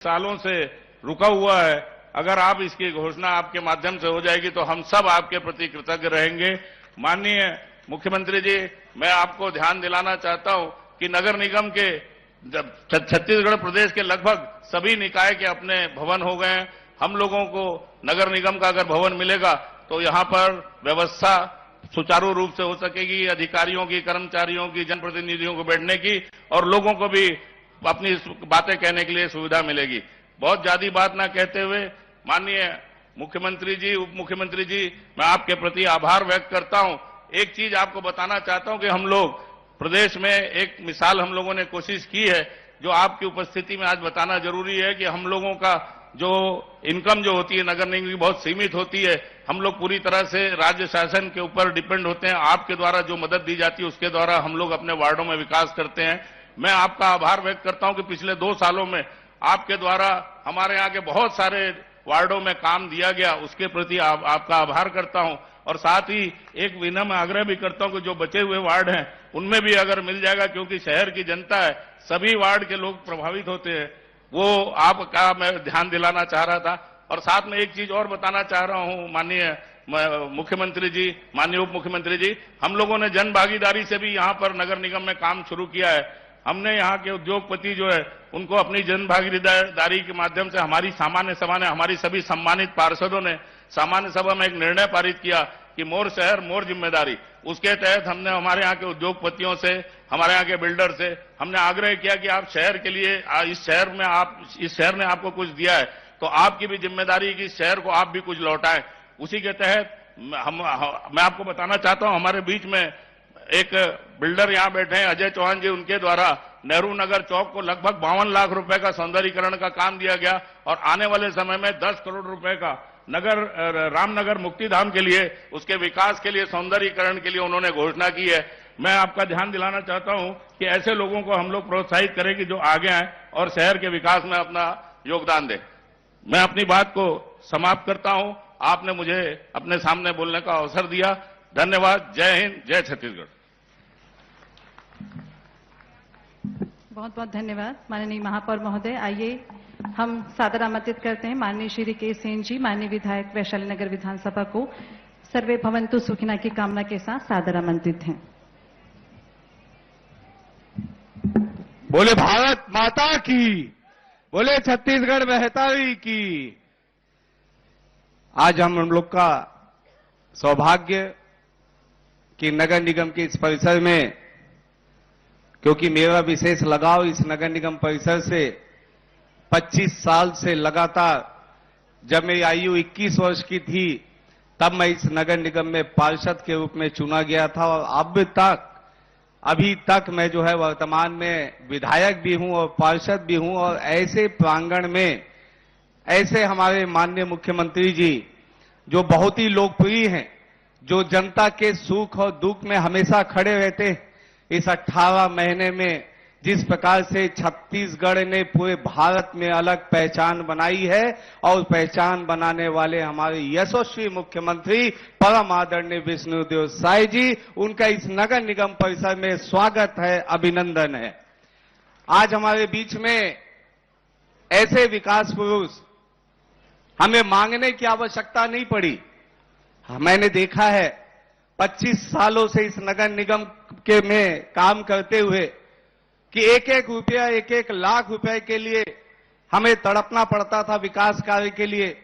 सालों से रुका हुआ है। अगर आप इसकी घोषणा आपके माध्यम से हो जाएगी तो हम सब आपके प्रति कृतज्ञ रहेंगे। माननीय मुख्यमंत्री जी, मैं आपको ध्यान दिलाना चाहता हूं कि नगर निगम के छत्तीसगढ़ प्रदेश के लगभग सभी निकाय के अपने भवन हो गए हैं। हम लोगों को नगर निगम का अगर भवन मिलेगा तो यहां पर व्यवस्था सुचारू रूप से हो सकेगी, अधिकारियों की, कर्मचारियों की, जनप्रतिनिधियों को बैठने की और लोगों को भी अपनी बातें कहने के लिए सुविधा मिलेगी। बहुत ज्यादा बात ना कहते हुए माननीय मुख्यमंत्री जी, उप मुख्यमंत्री जी, मैं आपके प्रति आभार व्यक्त करता हूं। एक चीज आपको बताना चाहता हूं कि हम लोग प्रदेश में एक मिसाल हम लोगों ने कोशिश की है, जो आपकी उपस्थिति में आज बताना जरूरी है कि हम लोगों का जो इनकम जो होती है नगर निगम की बहुत सीमित होती है। हम लोग पूरी तरह से राज्य शासन के ऊपर डिपेंड होते हैं। आपके द्वारा जो मदद दी जाती है उसके द्वारा हम लोग अपने वार्डों में विकास करते हैं। मैं आपका आभार व्यक्त करता हूं कि पिछले 2 सालों में आपके द्वारा हमारे यहाँ के बहुत सारे वार्डों में काम दिया गया, उसके प्रति आपका आभार करता हूं। और साथ ही एक विनम्र आग्रह भी करता हूं कि जो बचे हुए वार्ड हैं उनमें भी अगर मिल जाएगा, क्योंकि शहर की जनता है, सभी वार्ड के लोग प्रभावित होते हैं, वो आपका मैं ध्यान दिलाना चाह रहा था। और साथ में एक चीज और बताना चाह रहा हूं माननीय मुख्यमंत्री जी, माननीय उप मुख्यमंत्री जी, हम लोगों ने जन भागीदारी से भी यहां पर नगर निगम में काम शुरू किया है। हमने यहाँ के उद्योगपति जो है उनको अपनी जन भागीदारी के माध्यम से हमारी सामान्य सभा ने, हमारी सभी सम्मानित पार्षदों ने सामान्य सभा में एक निर्णय पारित किया कि मोर शहर मोर जिम्मेदारी। उसके तहत हमने हमारे यहाँ के उद्योगपतियों से, हमारे यहाँ के बिल्डर से हमने आग्रह किया कि आप शहर के लिए, इस शहर ने आपको कुछ दिया है तो आपकी भी जिम्मेदारी कि इस शहर को आप भी कुछ लौटाएं। उसी के तहत मैं आपको बताना चाहता हूं, हमारे बीच में एक बिल्डर यहां बैठे हैं अजय चौहान जी, उनके द्वारा नेहरू नगर चौक को लगभग 52 लाख रुपए का सौंदर्यीकरण का काम दिया गया और आने वाले समय में 10 करोड़ रुपए का नगर रामनगर मुक्तिधाम के लिए, उसके विकास के लिए, सौंदर्यीकरण के लिए उन्होंने घोषणा की है। मैं आपका ध्यान दिलाना चाहता हूं कि ऐसे लोगों को हम लोग प्रोत्साहित करें कि जो आगे आए और शहर के विकास में अपना योगदान दें। मैं अपनी बात को समाप्त करता हूं। आपने मुझे अपने सामने बोलने का अवसर दिया। धन्यवाद। जय हिंद, जय छत्तीसगढ़। बहुत बहुत धन्यवाद माननीय महापौर महोदय। आइए हम सादर आमंत्रित करते हैं माननीय श्री के सेन जी, माननीय विधायक वैशाली नगर विधानसभा को सर्वे भवन्तु सुखिना की कामना के साथ सादर आमंत्रित हैं। बोले भारत माता की, बोले छत्तीसगढ़ महतारी की। आज हम लोग का सौभाग्य कि नगर निगम के इस परिसर में, क्योंकि मेरा विशेष लगाव इस नगर निगम परिसर से 25 साल से लगातार, जब मेरी आयु 21 वर्ष की थी तब मैं इस नगर निगम में पार्षद के रूप में चुना गया था और अभी तक मैं जो है वर्तमान में विधायक भी हूं और पार्षद भी हूं। और ऐसे प्रांगण में ऐसे हमारे माननीय मुख्यमंत्री जी जो बहुत ही लोकप्रिय हैं, जो जनता के सुख और दुख में हमेशा खड़े रहते हैं, इस 18 महीने में जिस प्रकार से छत्तीसगढ़ ने पूरे भारत में अलग पहचान बनाई है और पहचान बनाने वाले हमारे यशस्वी मुख्यमंत्री परम आदरणीय विष्णुदेव साय जी, उनका इस नगर निगम परिसर में स्वागत है, अभिनंदन है। आज हमारे बीच में ऐसे विकास पुरुष, हमें मांगने की आवश्यकता नहीं पड़ी। मैंने देखा है 25 सालों से इस नगर निगम के में काम करते हुए कि एक एक रुपया, एक एक लाख रुपए के लिए हमें तड़पना पड़ता था विकास कार्य के लिए।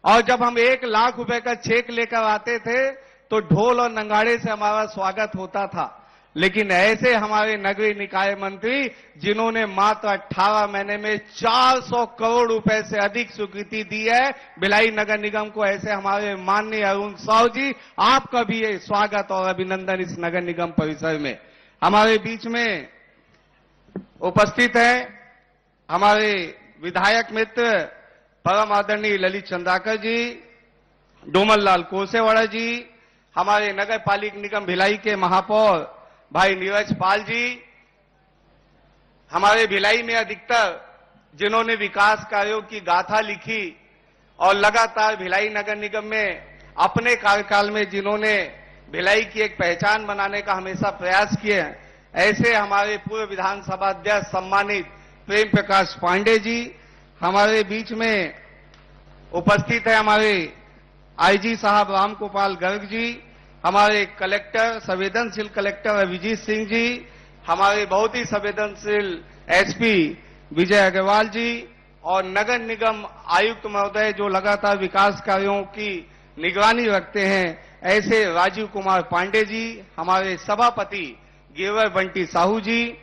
और जब हम 1 लाख रुपए का चेक लेकर आते थे तो ढोल और नगाड़े से हमारा स्वागत होता था। लेकिन ऐसे हमारे नगरीय निकाय मंत्री जिन्होंने मात्र 18 महीने में 400 करोड़ रुपए से अधिक स्वीकृति दी है भिलाई नगर निगम को, ऐसे हमारे माननीय अरुण साव जी, आपका भी ये स्वागत और अभिनंदन इस नगर निगम परिसर में। हमारे बीच में उपस्थित है हमारे विधायक मित्र परम आदरणीय ललित चंद्राकर जी, डोमन लाल कोसेवाड़ा जी, हमारे नगर पालिका निगम भिलाई के महापौर भाई नीरज पाल जी, हमारे भिलाई में अधिकतर जिन्होंने विकास कार्यों की गाथा लिखी और लगातार भिलाई नगर निगम में अपने कार्यकाल में जिन्होंने भिलाई की एक पहचान बनाने का हमेशा प्रयास किए, ऐसे हमारे पूर्व विधानसभा अध्यक्ष सम्मानित प्रेम प्रकाश पांडे जी, हमारे बीच में उपस्थित है हमारे आईजी साहब राम गोपाल गर्ग जी, हमारे कलेक्टर, संवेदनशील कलेक्टर अभिजीत सिंह जी, हमारे बहुत ही संवेदनशील एसपी विजय अग्रवाल जी और नगर निगम आयुक्त महोदय जो लगातार विकास कार्यों की निगरानी रखते हैं, ऐसे राजीव कुमार पांडे जी, हमारे सभापति गेवर बंटी साहू जी,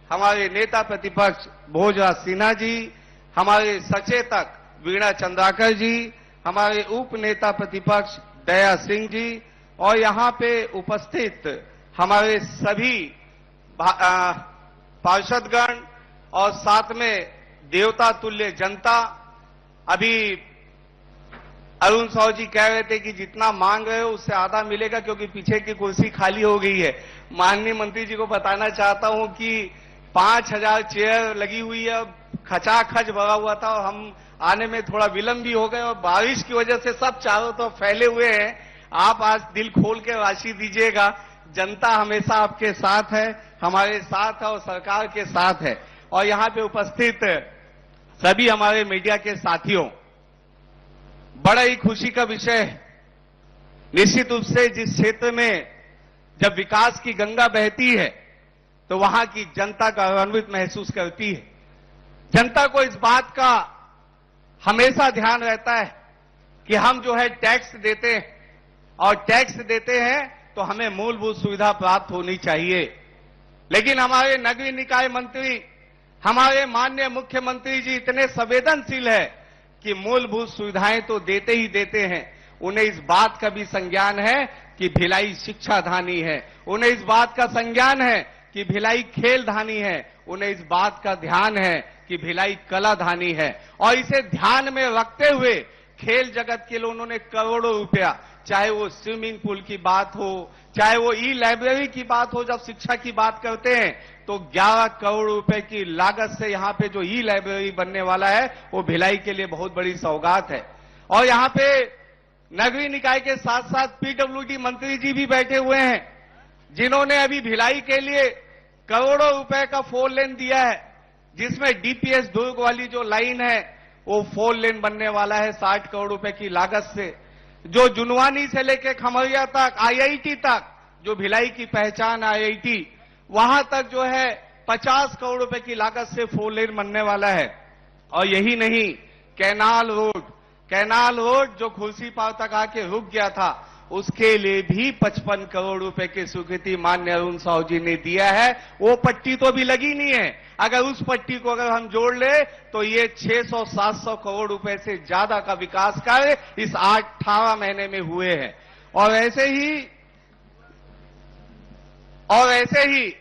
हमारे नेता प्रतिपक्ष भोजराज सिन्हा जी, हमारे सचेतक वीणा चंद्राकर जी, हमारे उप नेता प्रतिपक्ष दया सिंह जी और यहां पे उपस्थित हमारे सभी पार्षदगण और साथ में देवता तुल्य जनता। अभी अरुण साहू जी कह रहे थे कि जितना मांग रहे हो उससे आधा मिलेगा क्योंकि पीछे की कुर्सी खाली हो गई है। माननीय मंत्री जी को बताना चाहता हूं कि 5000 चेयर लगी हुई है, खचाखच भरा हुआ था और हम आने में थोड़ा विलंब भी हो गए और बारिश की वजह से सब चारों तरफ फैले हुए हैं। आप आज दिल खोल के राशि दीजिएगा, जनता हमेशा आपके साथ है, हमारे साथ है और सरकार के साथ है। और यहां पे उपस्थित सभी हमारे मीडिया के साथियों, बड़ा ही खुशी का विषय है। निश्चित रूप से जिस क्षेत्र में जब विकास की गंगा बहती है तो वहां की जनता गौरवान्वित महसूस करती है। जनता को इस बात का हमेशा ध्यान रहता है कि हम जो है टैक्स देते हैं और टैक्स देते हैं तो हमें मूलभूत सुविधा प्राप्त होनी चाहिए। लेकिन हमारे नगरीय निकाय मंत्री, हमारे माननीय मुख्यमंत्री जी इतने संवेदनशील है कि मूलभूत सुविधाएं तो देते ही देते हैं, उन्हें इस बात का भी संज्ञान है कि भिलाई शिक्षा धानी है, उन्हें इस बात का संज्ञान है कि भिलाई खेल धानी है, उन्हें इस बात का ध्यान है कि भिलाई कला धानी है। और इसे ध्यान में रखते हुए खेल जगत के लिए उन्होंने करोड़ों रुपया, चाहे वो स्विमिंग पूल की बात हो, चाहे वो ई लाइब्रेरी की बात हो, जब शिक्षा की बात करते हैं तो 11 करोड़ रुपए की लागत से यहां पे जो ई लाइब्रेरी बनने वाला है वो भिलाई के लिए बहुत बड़ी सौगात है। और यहां पे नगरीय निकाय के साथ साथ पीडब्ल्यूडी मंत्री जी भी बैठे हुए हैं, जिन्होंने अभी भिलाई के लिए करोड़ों रुपए का 4 लेन दिया है, जिसमें डीपीएस दुर्ग वाली जो लाइन है वो 4 लेन बनने वाला है 60 करोड़ रुपए की लागत से। जो जुनवानी से लेकर खमरिया तक, आईआईटी तक, जो भिलाई की पहचान आईआईटी, वहां तक जो है 50 करोड़ रुपए की लागत से 4 लेन बनने वाला है। और यही नहीं, कैनाल रोड जो खुर्सीपार तक आके रुक गया था, उसके लिए भी 55 करोड़ रुपए की स्वीकृति माननीय अरुण साहू जी ने दिया है। वो पट्टी तो अभी लगी नहीं है, अगर उस पट्टी को अगर हम जोड़ ले तो ये 600-700 करोड़ रुपए से ज्यादा का विकास कार्य इस 18 महीने में हुए हैं। और ऐसे ही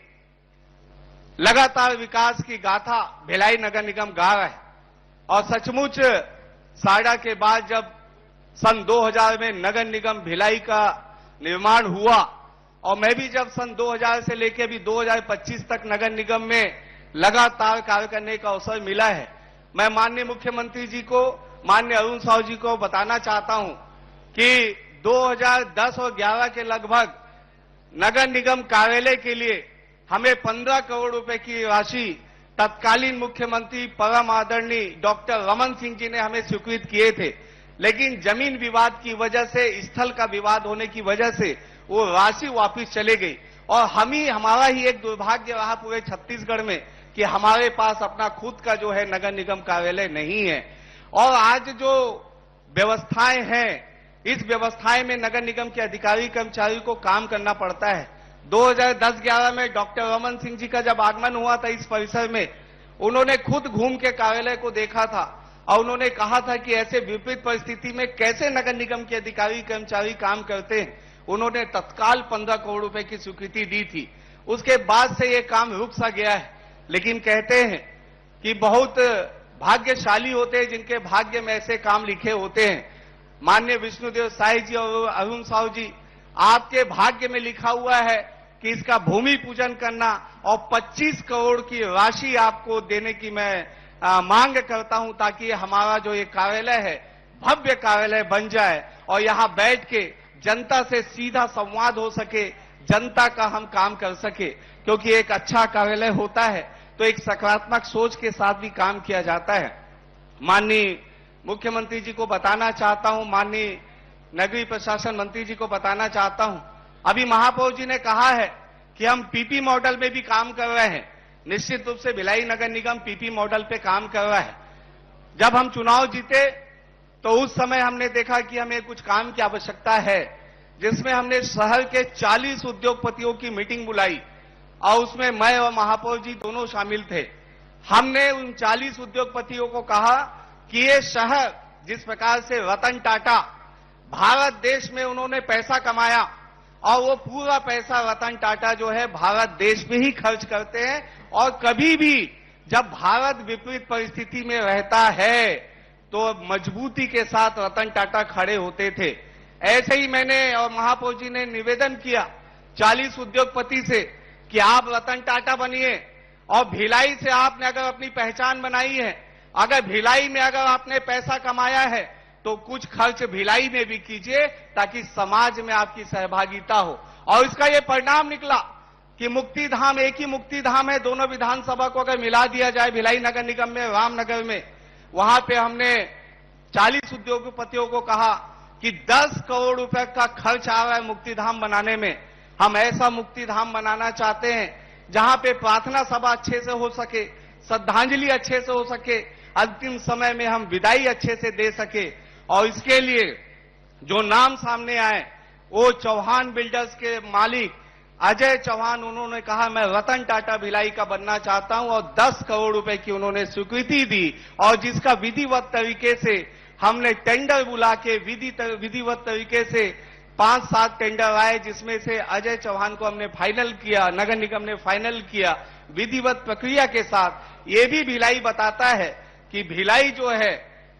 लगातार विकास की गाथा भिलाई नगर निगम गा रहा है। और सचमुच साडा के बाद जब सन 2000 में नगर निगम भिलाई का निर्माण हुआ और मैं भी जब सन 2000 से लेकर अभी 2025 तक नगर निगम में लगातार कार्य करने का अवसर मिला है, मैं माननीय मुख्यमंत्री जी को, माननीय अरुण साहू जी को बताना चाहता हूं कि 2010 और 11 के लगभग नगर निगम कार्यालय के लिए हमें 15 करोड़ रुपए की राशि तत्कालीन मुख्यमंत्री परम आदरणीय डॉक्टर रमन सिंह जी ने हमें स्वीकृत किए थे। लेकिन जमीन विवाद की वजह से, स्थल का विवाद होने की वजह से वो राशि वापस चले गई। और हमारा ही एक दुर्भाग्य रहा पूरे छत्तीसगढ़ में कि हमारे पास अपना खुद का जो है नगर निगम कार्यालय नहीं है। और आज जो व्यवस्थाएं हैं, इस व्यवस्थाएं में नगर निगम के अधिकारी कर्मचारी को काम करना पड़ता है। 2010-11 में डॉक्टर रमन सिंह जी का जब आगमन हुआ था इस परिसर में, उन्होंने खुद घूम के कार्यालय को देखा था और उन्होंने कहा था कि ऐसे विपरीत परिस्थिति में कैसे नगर निगम के अधिकारी कर्मचारी काम करते हैं। उन्होंने तत्काल 15 करोड़ रुपए की स्वीकृति दी थी। उसके बाद से ये काम रुक सा गया है। लेकिन कहते हैं कि बहुत भाग्यशाली होते हैं जिनके भाग्य में ऐसे काम लिखे होते हैं। माननीय विष्णुदेव साय जी और अरुण साहू जी, आपके भाग्य में लिखा हुआ है कि इसका भूमि पूजन करना और 25 करोड़ की राशि आपको देने की मैं मांग करता हूं, ताकि हमारा जो ये कार्यालय है भव्य कार्यालय बन जाए और यहां बैठ के जनता से सीधा संवाद हो सके, जनता का हम काम कर सके। क्योंकि एक अच्छा कार्यालय होता है तो एक सकारात्मक सोच के साथ भी काम किया जाता है। माननीय मुख्यमंत्री जी को बताना चाहता हूं, माननीय नगरीय प्रशासन मंत्री जी को बताना चाहता हूं, अभी महापौर जी ने कहा है कि हम पीपी मॉडल में भी काम कर रहे हैं। निश्चित रूप से भिलाई नगर निगम पीपी मॉडल पे काम कर रहा है। जब हम चुनाव जीते तो उस समय हमने देखा कि हमें कुछ काम की आवश्यकता है, जिसमें हमने शहर के 40 उद्योगपतियों की मीटिंग बुलाई और उसमें मैं और महापौर जी दोनों शामिल थे। हमने उन 40 उद्योगपतियों को कहा कि ये शहर जिस प्रकार से रतन टाटा भारत देश में उन्होंने पैसा कमाया और वो पूरा पैसा रतन टाटा जो है भारत देश में ही खर्च करते हैं, और कभी भी जब भारत विपरीत परिस्थिति में रहता है तो मजबूती के साथ रतन टाटा खड़े होते थे। ऐसे ही मैंने और महापौर जी ने निवेदन किया 40 उद्योगपति से कि आप रतन टाटा बनिए और भिलाई से आपने अगर अपनी पहचान बनाई है, अगर भिलाई में अगर आपने पैसा कमाया है तो कुछ खर्च भिलाई में भी कीजिए ताकि समाज में आपकी सहभागिता हो। और इसका ये परिणाम निकला कि मुक्ति धाम, एक ही मुक्ति धाम है, दोनों विधानसभा को अगर मिला दिया जाए भिलाई नगर निगम में, रामनगर में, वहां पे हमने 40 उद्योगपतियों को कहा कि 10 करोड़ रुपए का खर्च आ रहा है मुक्ति धाम बनाने में। हम ऐसा मुक्ति धाम बनाना चाहते हैं जहां पे प्रार्थना सभा अच्छे से हो सके, श्रद्धांजलि अच्छे से हो सके, अंतिम समय में हम विदाई अच्छे से दे सके। और इसके लिए जो नाम सामने आए वो चौहान बिल्डर्स के मालिक अजय चौहान, उन्होंने कहा मैं रतन टाटा भिलाई का बनना चाहता हूं और 10 करोड़ रुपए की उन्होंने स्वीकृति दी, और जिसका विधिवत तरीके से हमने टेंडर बुला के विधिवत तरीके से 5-7 टेंडर आए, जिसमें से अजय चौहान को हमने फाइनल किया, नगर निगम ने फाइनल किया विधिवत प्रक्रिया के साथ। ये भी भिलाई बताता है कि भिलाई जो है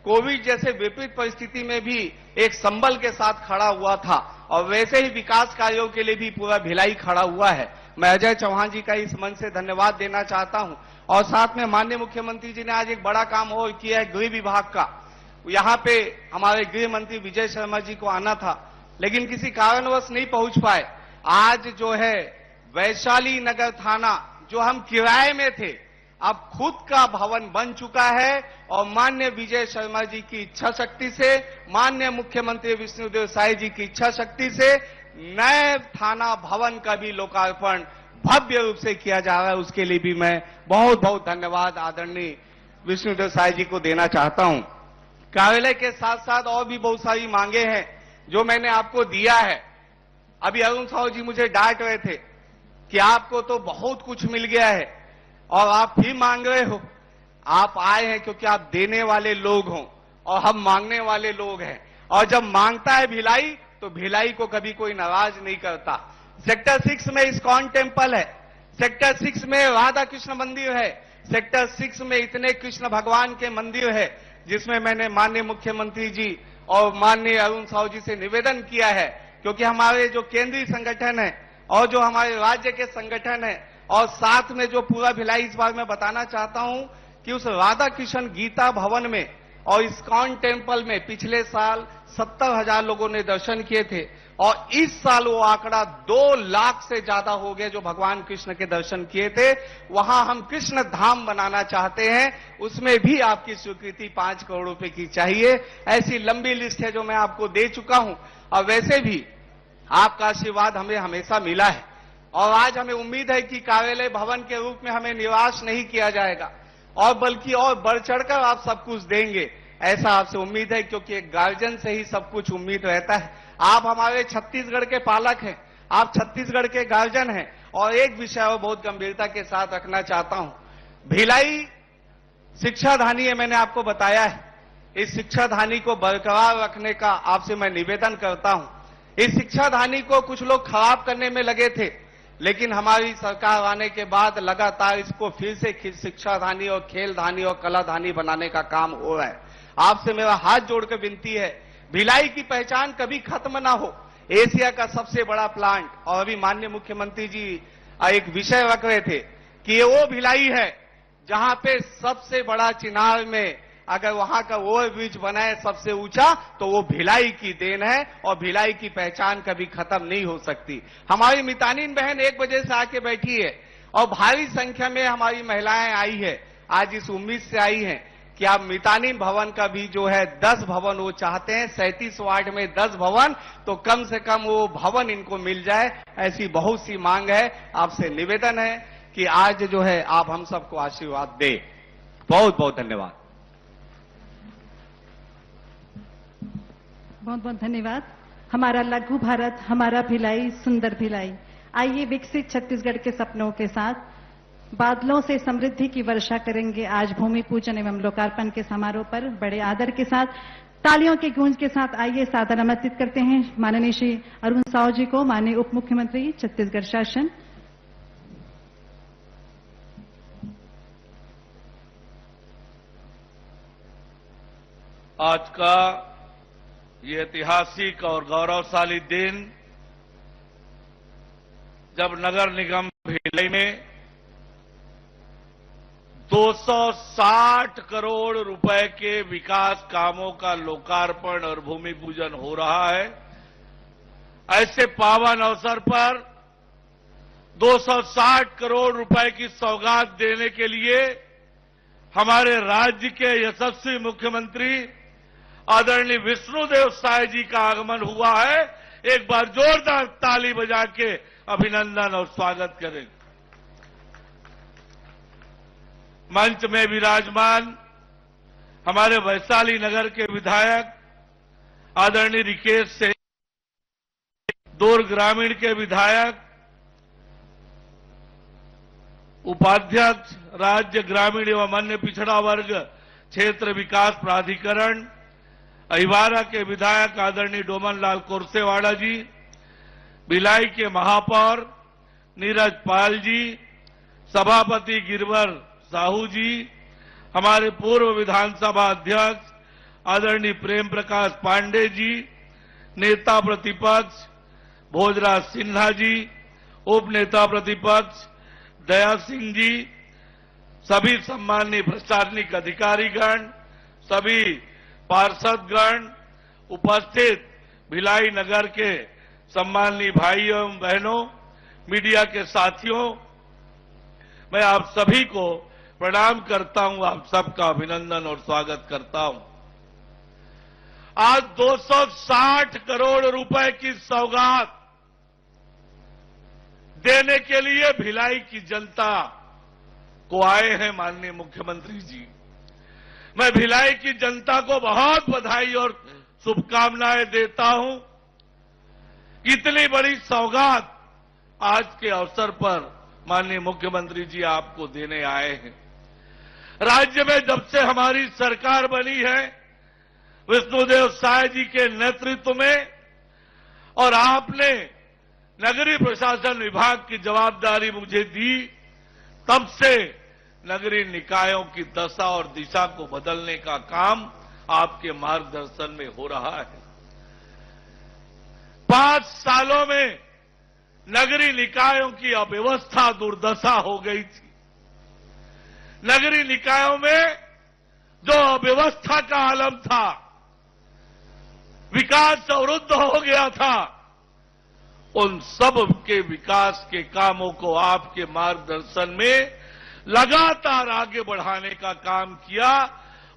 कोविड जैसे विपरीत परिस्थिति में भी एक संबल के साथ खड़ा हुआ था, और वैसे ही विकास कार्यों के लिए भी पूरा भिलाई खड़ा हुआ है। मैं अजय चौहान जी का इस मन से धन्यवाद देना चाहता हूं। और साथ में माननीय मुख्यमंत्री जी ने आज एक बड़ा काम और किया है गृह विभाग का। यहां पे हमारे गृह मंत्री विजय शर्मा जी को आना था, लेकिन किसी कारणवश नहीं पहुंच पाए। आज जो है वैशाली नगर थाना जो हम किराए में थे, अब खुद का भवन बन चुका है, और माननीय विजय शर्मा जी की इच्छा शक्ति से, माननीय मुख्यमंत्री विष्णुदेव साय जी की इच्छा शक्ति से नए थाना भवन का भी लोकार्पण भव्य रूप से किया जा रहा है। उसके लिए भी मैं बहुत बहुत धन्यवाद आदरणीय विष्णुदेव साय जी को देना चाहता हूं। कार्यालय के साथ साथ और भी बहुत सारी मांगे हैं जो मैंने आपको दिया है। अभी अरुण साहू जी मुझे डांट रहे थे कि आपको तो बहुत कुछ मिल गया है और आप भी मांग रहे हो। आप आए हैं क्योंकि आप देने वाले लोग हो और हम मांगने वाले लोग हैं, और जब मांगता है भिलाई तो भिलाई को कभी कोई नाराज नहीं करता। सेक्टर 6 में इस्कॉन टेम्पल है, सेक्टर 6 में राधा कृष्ण मंदिर है, सेक्टर 6 में इतने कृष्ण भगवान के मंदिर है, जिसमें मैंने माननीय मुख्यमंत्री जी और माननीय अरुण साहू जी से निवेदन किया है, क्योंकि हमारे जो केंद्रीय संगठन है और जो हमारे राज्य के संगठन है और साथ में जो पूरा भिलाई, इस बार मैं बताना चाहता हूं कि उस राधा कृष्ण गीता भवन में और इस्कॉन टेम्पल में पिछले साल 70,000 लोगों ने दर्शन किए थे, और इस साल वो आंकड़ा 2 लाख से ज्यादा हो गया जो भगवान कृष्ण के दर्शन किए थे। वहां हम कृष्ण धाम बनाना चाहते हैं, उसमें भी आपकी स्वीकृति 5 करोड़ रुपए की चाहिए। ऐसी लंबी लिस्ट है जो मैं आपको दे चुका हूं, और वैसे भी आपका आशीर्वाद हमें हमेशा मिला है, और आज हमें उम्मीद है कि कार्यालय भवन के रूप में हमें निराश नहीं किया जाएगा, और बल्कि और बढ़ चढ़कर आप सब कुछ देंगे, ऐसा आपसे उम्मीद है, क्योंकि एक गार्जियन से ही सब कुछ उम्मीद रहता है। आप हमारे छत्तीसगढ़ के पालक हैं, आप छत्तीसगढ़ के गार्जियन हैं, और एक विषय और बहुत गंभीरता के साथ रखना चाहता हूं। भिलाई शिक्षाधानी है, मैंने आपको बताया है। इस शिक्षाधानी को बरकरार रखने का आपसे मैं निवेदन करता हूं। इस शिक्षाधानी को कुछ लोग खराब करने में लगे थे, लेकिन हमारी सरकार आने के बाद लगातार इसको फिर से शिक्षाधानी और खेलधानी और कलाधानी बनाने का काम हो रहा है। आपसे मेरा हाथ जोड़कर विनती है, भिलाई की पहचान कभी खत्म ना हो। एशिया का सबसे बड़ा प्लांट, और अभी माननीय मुख्यमंत्री जी एक विषय रख रहे थे कि ये वो भिलाई है जहां पे सबसे बड़ा चिनार में अगर वहां का ओवर ब्रिज बना है सबसे ऊंचा, तो वो भिलाई की देन है, और भिलाई की पहचान कभी खत्म नहीं हो सकती। हमारी मितानिन बहन 1 बजे से आके बैठी है, और भारी संख्या में हमारी महिलाएं आई है, आज इस उम्मीद से आई हैं कि आप मितानी भवन का भी जो है 10 भवन वो चाहते हैं, 37 वार्ड में 10 भवन, तो कम से कम वो भवन इनको मिल जाए, ऐसी बहुत सी मांग है। आपसे निवेदन है कि आज जो है आप हम सबको आशीर्वाद दें। बहुत बहुत धन्यवाद। बहुत बहुत धन्यवाद। हमारा लघु भारत, हमारा भिलाई, सुंदर भिलाई। आइए विकसित छत्तीसगढ़ के सपनों के साथ बादलों से समृद्धि की वर्षा करेंगे आज भूमि पूजन एवं लोकार्पण के समारोह पर बड़े आदर के साथ, तालियों की गूंज के साथ आइए सादर आमंत्रित करते हैं माननीय श्री अरुण साहू जी को, माननीय उप मुख्यमंत्री छत्तीसगढ़ शासन। आज का ये ऐतिहासिक और गौरवशाली दिन जब नगर निगम भिलाई में 260 करोड़ रुपए के विकास कामों का लोकार्पण और भूमि पूजन हो रहा है। ऐसे पावन अवसर पर 260 करोड़ रुपए की सौगात देने के लिए हमारे राज्य के यशस्वी मुख्यमंत्री आदरणीय विष्णुदेव साय जी का आगमन हुआ है। एक बार जोरदार ताली बजा के अभिनंदन और स्वागत करें। मंच में विराजमान हमारे वैशाली नगर के विधायक आदरणीय रिकेश सिंह, दुर्ग ग्रामीण के विधायक, उपाध्यक्ष राज्य ग्रामीण एवं अन्य पिछड़ा वर्ग क्षेत्र विकास प्राधिकरण अहिवारा के विधायक आदरणीय डोमन लाल कोरसेवाड़ा जी, भिलाई के महापौर नीरज पाल जी, सभापति गिरवर साहू जी, हमारे पूर्व विधानसभा अध्यक्ष आदरणीय प्रेम प्रकाश पांडे जी, नेता प्रतिपक्ष भोजराज सिन्हा जी, उप नेता प्रतिपक्ष दया सिंह जी, सभी सम्माननीय प्रशासनिक अधिकारीगण, सभी पार्षदगण, उपस्थित भिलाई नगर के सम्माननीय भाइयों एवं बहनों, मीडिया के साथियों, मैं आप सभी को प्रणाम करता हूं, आप सबका अभिनंदन और स्वागत करता हूं। आज 260 करोड़ रुपए की सौगात देने के लिए भिलाई की जनता को आए हैं माननीय मुख्यमंत्री जी। मैं भिलाई की जनता को बहुत बधाई और शुभकामनाएं देता हूं। इतनी बड़ी सौगात आज के अवसर पर माननीय मुख्यमंत्री जी आपको देने आए हैं। राज्य में जब से हमारी सरकार बनी है विष्णुदेव साय जी के नेतृत्व में, और आपने नगरीय प्रशासन विभाग की जवाबदारी मुझे दी, तब से नगरीय निकायों की दशा और दिशा को बदलने का काम आपके मार्गदर्शन में हो रहा है। 5 सालों में नगरीय निकायों की अव्यवस्था दुर्दशा हो गई थी। नगरीय निकायों में जो अव्यवस्था का आलम था, विकास अवरुद्ध हो गया था, उन सब के विकास के कामों को आपके मार्गदर्शन में लगातार आगे बढ़ाने का काम किया,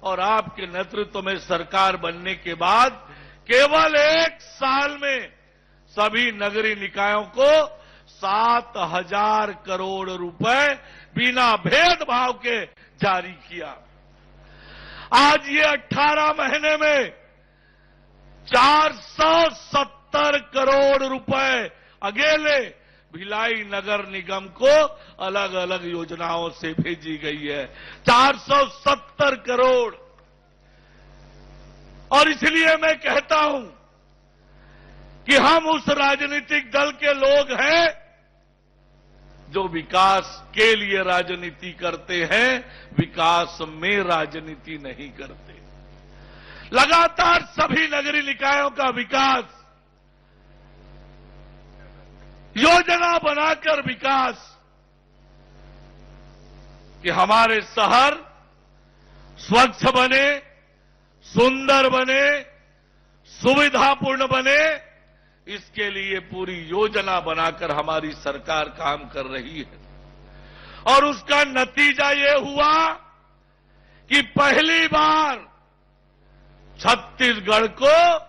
और आपके नेतृत्व में सरकार बनने के बाद केवल 1 साल में सभी नगरीय निकायों को 7,000 करोड़ रुपए बिना भेदभाव के जारी किया। आज ये 18 महीने में 470 करोड़ रुपए अकेले भिलाई नगर निगम को अलग अलग योजनाओं से भेजी गई है। 470 करोड़। और इसलिए मैं कहता हूं कि हम उस राजनीतिक दल के लोग हैं जो विकास के लिए राजनीति करते हैं, विकास में राजनीति नहीं करते। लगातार सभी नगरीय निकायों का विकास, योजना बनाकर विकास, कि हमारे शहर स्वच्छ बने, सुंदर बने, सुविधापूर्ण बने, इसके लिए पूरी योजना बनाकर हमारी सरकार काम कर रही है। और उसका नतीजा ये हुआ कि पहली बार छत्तीसगढ़ को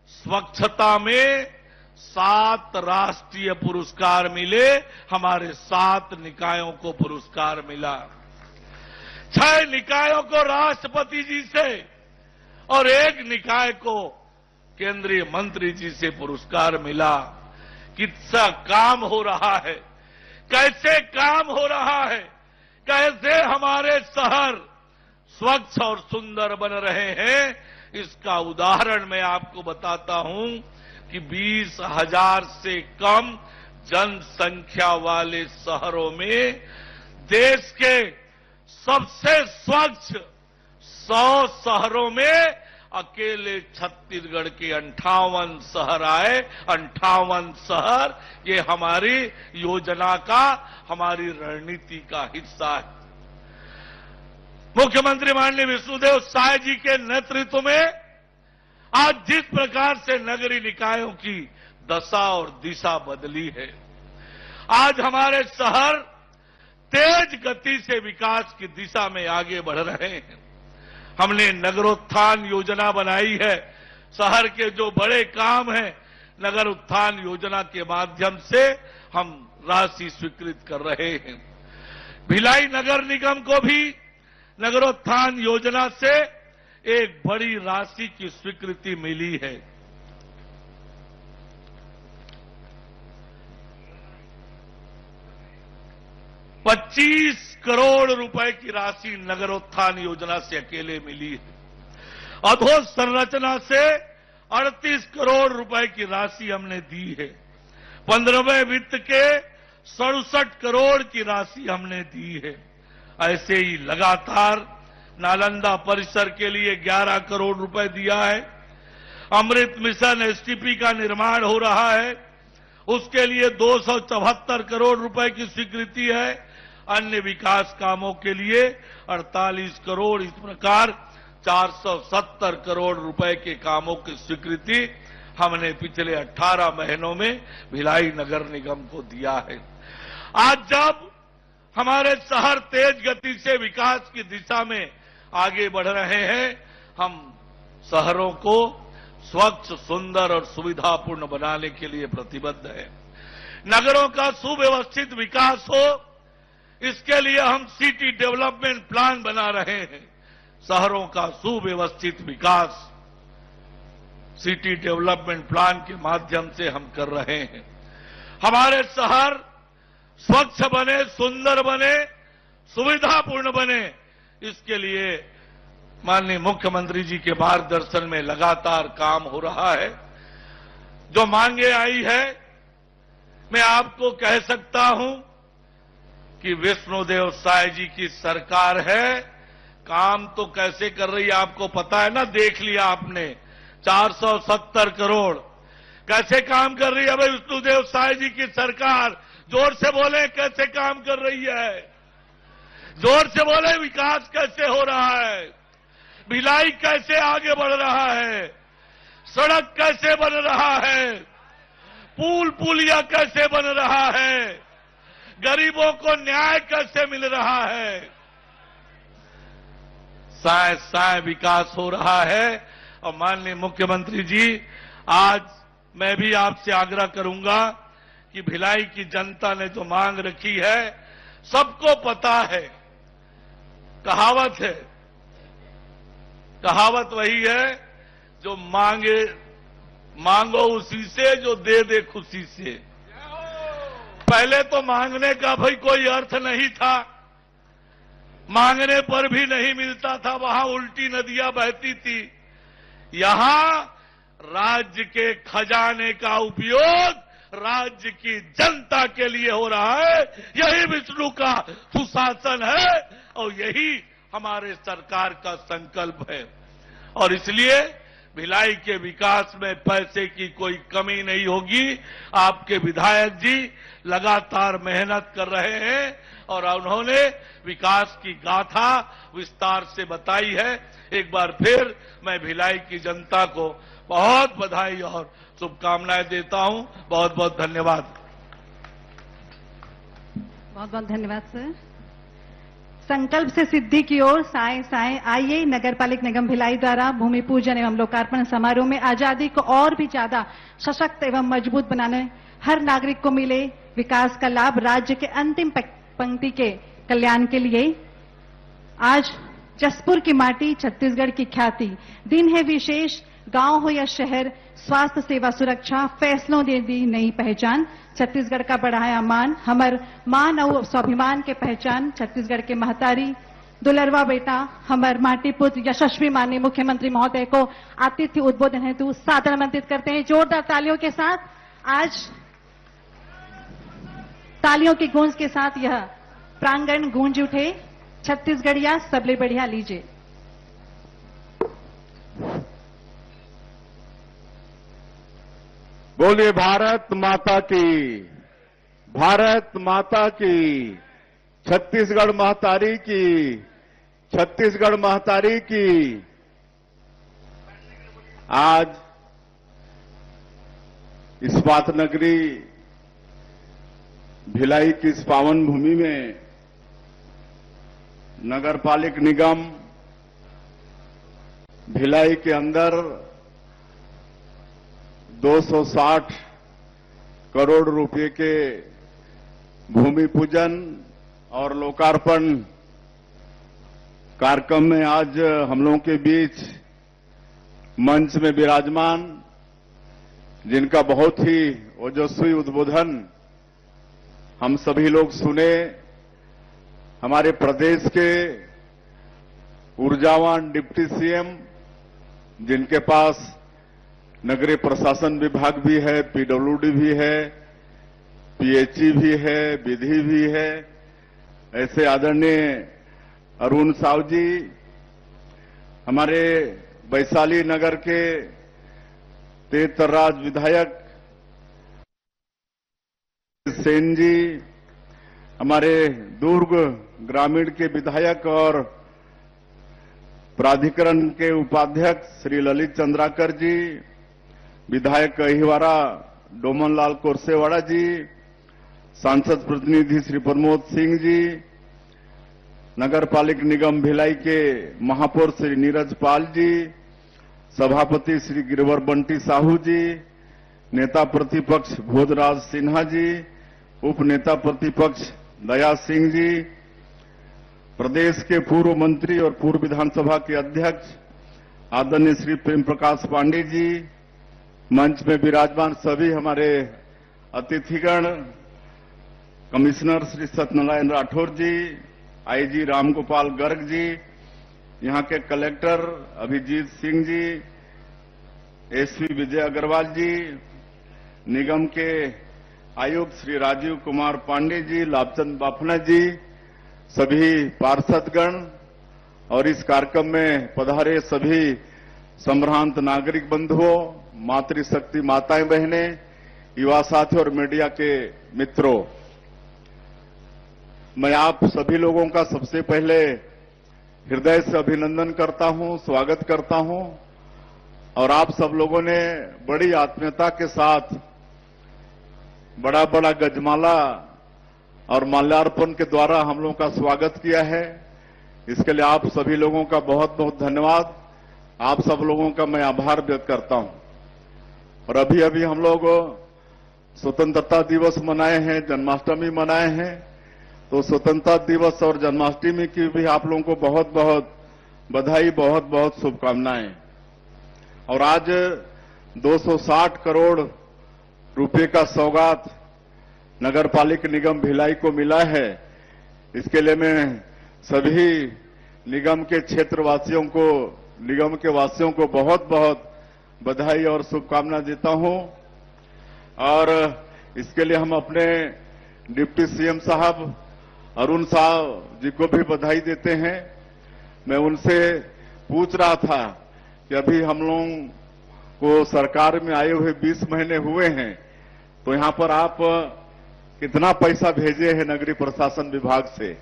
स्वच्छता में 7 राष्ट्रीय पुरस्कार मिले, हमारे 7 निकायों को पुरस्कार मिला। 6 निकायों को राष्ट्रपति जी से और 1 निकाय को केंद्रीय मंत्री जी से पुरस्कार मिला। कितना काम हो रहा है, कैसे काम हो रहा है, कैसे हमारे शहर स्वच्छ और सुंदर बन रहे हैं, इसका उदाहरण मैं आपको बताता हूं कि 20,000 से कम जनसंख्या वाले शहरों में देश के सबसे स्वच्छ 100 शहरों में अकेले छत्तीसगढ़ के 58 शहर आए। 58 शहर, ये हमारी योजना का, हमारी रणनीति का हिस्सा है। मुख्यमंत्री माननीय विष्णुदेव साय जी के नेतृत्व में आज जिस प्रकार से नगरीय निकायों की दशा और दिशा बदली है, आज हमारे शहर तेज गति से विकास की दिशा में आगे बढ़ रहे हैं। हमने नगरोत्थान योजना बनाई है। शहर के जो बड़े काम हैं, नगर उत्थान योजना के माध्यम से हम राशि स्वीकृत कर रहे हैं। भिलाई नगर निगम को भी नगरोत्थान योजना से एक बड़ी राशि की स्वीकृति मिली है। ₹25 करोड़ की राशि नगरोत्थान योजना से अकेले मिली है। अधोसंरचना से 38 करोड़ रुपए की राशि हमने दी है। 15वें वित्त के 67 करोड़ की राशि हमने दी है। ऐसे ही लगातार नालंदा परिसर के लिए 11 करोड़ रुपए दिया है। अमृत मिशन एसटीपी का निर्माण हो रहा है, उसके लिए 274 करोड़ रुपए की स्वीकृति है। अन्य विकास कामों के लिए 48 करोड़, इस प्रकार 470 करोड़ रुपए के कामों की स्वीकृति हमने पिछले 18 महीनों में भिलाई नगर निगम को दिया है। आज जब हमारे शहर तेज गति से विकास की दिशा में आगे बढ़ रहे हैं, हम शहरों को स्वच्छ, सुंदर और सुविधापूर्ण बनाने के लिए प्रतिबद्ध हैं। नगरों का सुव्यवस्थित विकास हो, इसके लिए हम सिटी डेवलपमेंट प्लान बना रहे हैं। शहरों का सुव्यवस्थित विकास सिटी डेवलपमेंट प्लान के माध्यम से हम कर रहे हैं। हमारे शहर स्वच्छ बने, सुंदर बने, सुविधापूर्ण बने, इसके लिए माननीय मुख्यमंत्री जी के मार्गदर्शन में लगातार काम हो रहा है। जो मांगे आई है, मैं आपको कह सकता हूं कि विष्णुदेव साय जी की सरकार है। काम तो कैसे कर रही है आपको पता है ना, देख लिया आपने। 470 करोड़ कैसे काम कर रही है भाई विष्णुदेव साय जी की सरकार। जोर से बोले कैसे काम कर रही है, जोर से बोले विकास कैसे हो रहा है, भिलाई कैसे आगे बढ़ रहा है, सड़क कैसे बन रहा है, पुल पुलिया कैसे बन रहा है, गरीबों को न्याय कैसे मिल रहा है। साय साय विकास हो रहा है। और माननीय मुख्यमंत्री जी, आज मैं भी आपसे आग्रह करूंगा कि भिलाई की जनता ने जो मांग रखी है, सबको पता है। कहावत है, कहावत वही है, जो मांगो उसी से जो दे दे खुशी से। पहले तो मांगने का भाई कोई अर्थ नहीं था, मांगने पर भी नहीं मिलता था, वहां उल्टी नदियां बहती थी। यहां राज्य के खजाने का उपयोग राज्य की जनता के लिए हो रहा है। यही विष्णु का सुशासन है और यही हमारे सरकार का संकल्प है। और इसलिए भिलाई के विकास में पैसे की कोई कमी नहीं होगी। आपके विधायक जी लगातार मेहनत कर रहे हैं और उन्होंने विकास की गाथा विस्तार से बताई है। एक बार फिर मैं भिलाई की जनता को बहुत बधाई और शुभकामनाएं देता हूं। बहुत बहुत धन्यवाद। बहुत बहुत धन्यवाद सर। संकल्प से सिद्धि की ओर साए साए आइए। नगर पालिक निगम भिलाई द्वारा भूमि पूजन एवं लोकार्पण समारोह में आजादी को और भी ज्यादा सशक्त एवं मजबूत बनाने, हर नागरिक को मिले विकास का लाभ, राज्य के अंतिम पंक्ति के कल्याण के लिए आज जसपुर की माटी, छत्तीसगढ़ की ख्याति, दिन है विशेष, गांव हो या शहर, स्वास्थ्य सेवा सुरक्षा, फैसलों दे दी नई पहचान, छत्तीसगढ़ का बढ़ाया मान, हमर मान और स्वाभिमान के पहचान, छत्तीसगढ़ के महतारी दुलरवा बेटा हमर माटी पुत्र यशस्वी माननीय मुख्यमंत्री महोदय को आतिथ्य उद्बोधन हेतु सादर आमंत्रित करते हैं। जोरदार तालियों के साथ आज तालियों की गूंज के साथ यह प्रांगण गूंज उठे। छत्तीसगढ़िया सबले बढ़िया लीजिए। बोलिए भारत माता की, भारत माता की, छत्तीसगढ़ महतारी की, छत्तीसगढ़ महतारी की। आज इस्पात नगरी भिलाई की इस पावन भूमि में नगर पालिक निगम भिलाई के अंदर 260 करोड़ रुपए के भूमि पूजन और लोकार्पण कार्यक्रम में आज हम लोगों के बीच मंच में विराजमान, जिनका बहुत ही ओजस्वी उद्बोधन हम सभी लोग सुने, हमारे प्रदेश के ऊर्जावान डिप्टी सीएम, जिनके पास नगरीय प्रशासन विभाग भी है, पीडब्ल्यूडी भी है, पीएचई भी है, विधि भी है, ऐसे आदरणीय अरुण साव जी, हमारे वैशाली नगर के तेज तर्राज विधायक सेन जी, हमारे दुर्ग ग्रामीण के विधायक और प्राधिकरण के उपाध्यक्ष श्री ललित चंद्राकर जी, विधायक अहिवारा डोमनलाल कोरसेवाड़ा जी, सांसद प्रतिनिधि श्री प्रमोद सिंह जी, नगर पालिक निगम भिलाई के महापौर श्री नीरज पाल जी, सभापति श्री गिरवर बंटी साहू जी, नेता प्रतिपक्ष भोजराज सिन्हा जी, उप नेता प्रतिपक्ष दया सिंह जी, प्रदेश के पूर्व मंत्री और पूर्व विधानसभा के अध्यक्ष आदरणीय श्री प्रेम प्रकाश पांडे जी, मंच में विराजमान सभी हमारे अतिथिगण, कमिश्नर श्री सत्यनारायण राठौर जी, आईजी रामगोपाल गर्ग जी, यहां के कलेक्टर अभिजीत सिंह जी, एसपी विजय अग्रवाल जी, निगम के आयुक्त श्री राजीव कुमार पांडे जी, लाभचंद बाफना जी, सभी पार्षदगण और इस कार्यक्रम में पधारे सभी संभ्रांत नागरिक बंधुओं, मातृशक्ति माताएं बहनें, युवा साथी और मीडिया के मित्रों, मैं आप सभी लोगों का सबसे पहले हृदय से अभिनंदन करता हूं, स्वागत करता हूं। और आप सब लोगों ने बड़ी आत्मीयता के साथ बड़ा बड़ा गजमाला और माल्यार्पण के द्वारा हम लोगों का स्वागत किया है। इसके लिए आप सभी लोगों का बहुत बहुत धन्यवाद। आप सब लोगों का मैं आभार व्यक्त करता हूं। और अभी अभी हम लोग स्वतंत्रता दिवस मनाए हैं, जन्माष्टमी मनाए हैं, तो स्वतंत्रता दिवस और जन्माष्टमी की भी आप लोगों को बहुत बहुत बधाई, बहुत बहुत शुभकामनाएं। और आज 260 करोड़ रुपए का सौगात नगर पालिक निगम भिलाई को मिला है। इसके लिए मैं सभी निगम के क्षेत्रवासियों को, निगम के वासियों को बहुत बहुत बधाई और शुभकामना देता हूं। और इसके लिए हम अपने डिप्टी सीएम साहब अरुण साहब जी को भी बधाई देते हैं। मैं उनसे पूछ रहा था कि अभी हम लोगों को सरकार में आए हुए 20 महीने हुए हैं, तो यहां पर आप कितना पैसा भेजे हैं नगरीय प्रशासन विभाग से?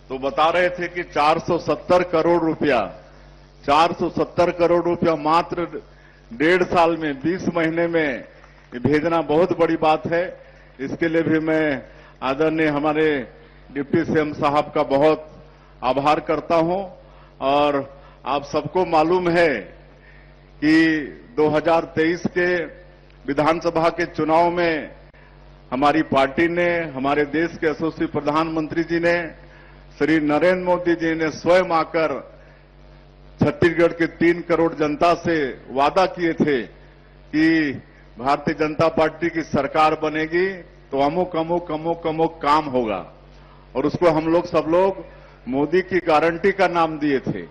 तो बता रहे थे कि 470 करोड़ रुपया, 470 करोड़ रुपया मात्र 1.5 साल में, 20 महीने में भेजना बहुत बड़ी बात है। इसके लिए भी मैं आदरणीय हमारे डिप्टी सीएम साहब का बहुत आभार करता हूं। और आप सबको मालूम है कि 2023 के विधानसभा के चुनाव में हमारी पार्टी ने, हमारे देश के यशस्वी प्रधानमंत्री जी ने, श्री नरेंद्र मोदी जी ने स्वयं आकर छत्तीसगढ़ के 3 करोड़ जनता से वादा किए थे कि भारतीय जनता पार्टी की सरकार बनेगी तो अमुक अमुक अमुक अमुक काम होगा, और उसको हम लोग सब लोग मोदी की गारंटी का नाम दिए थे।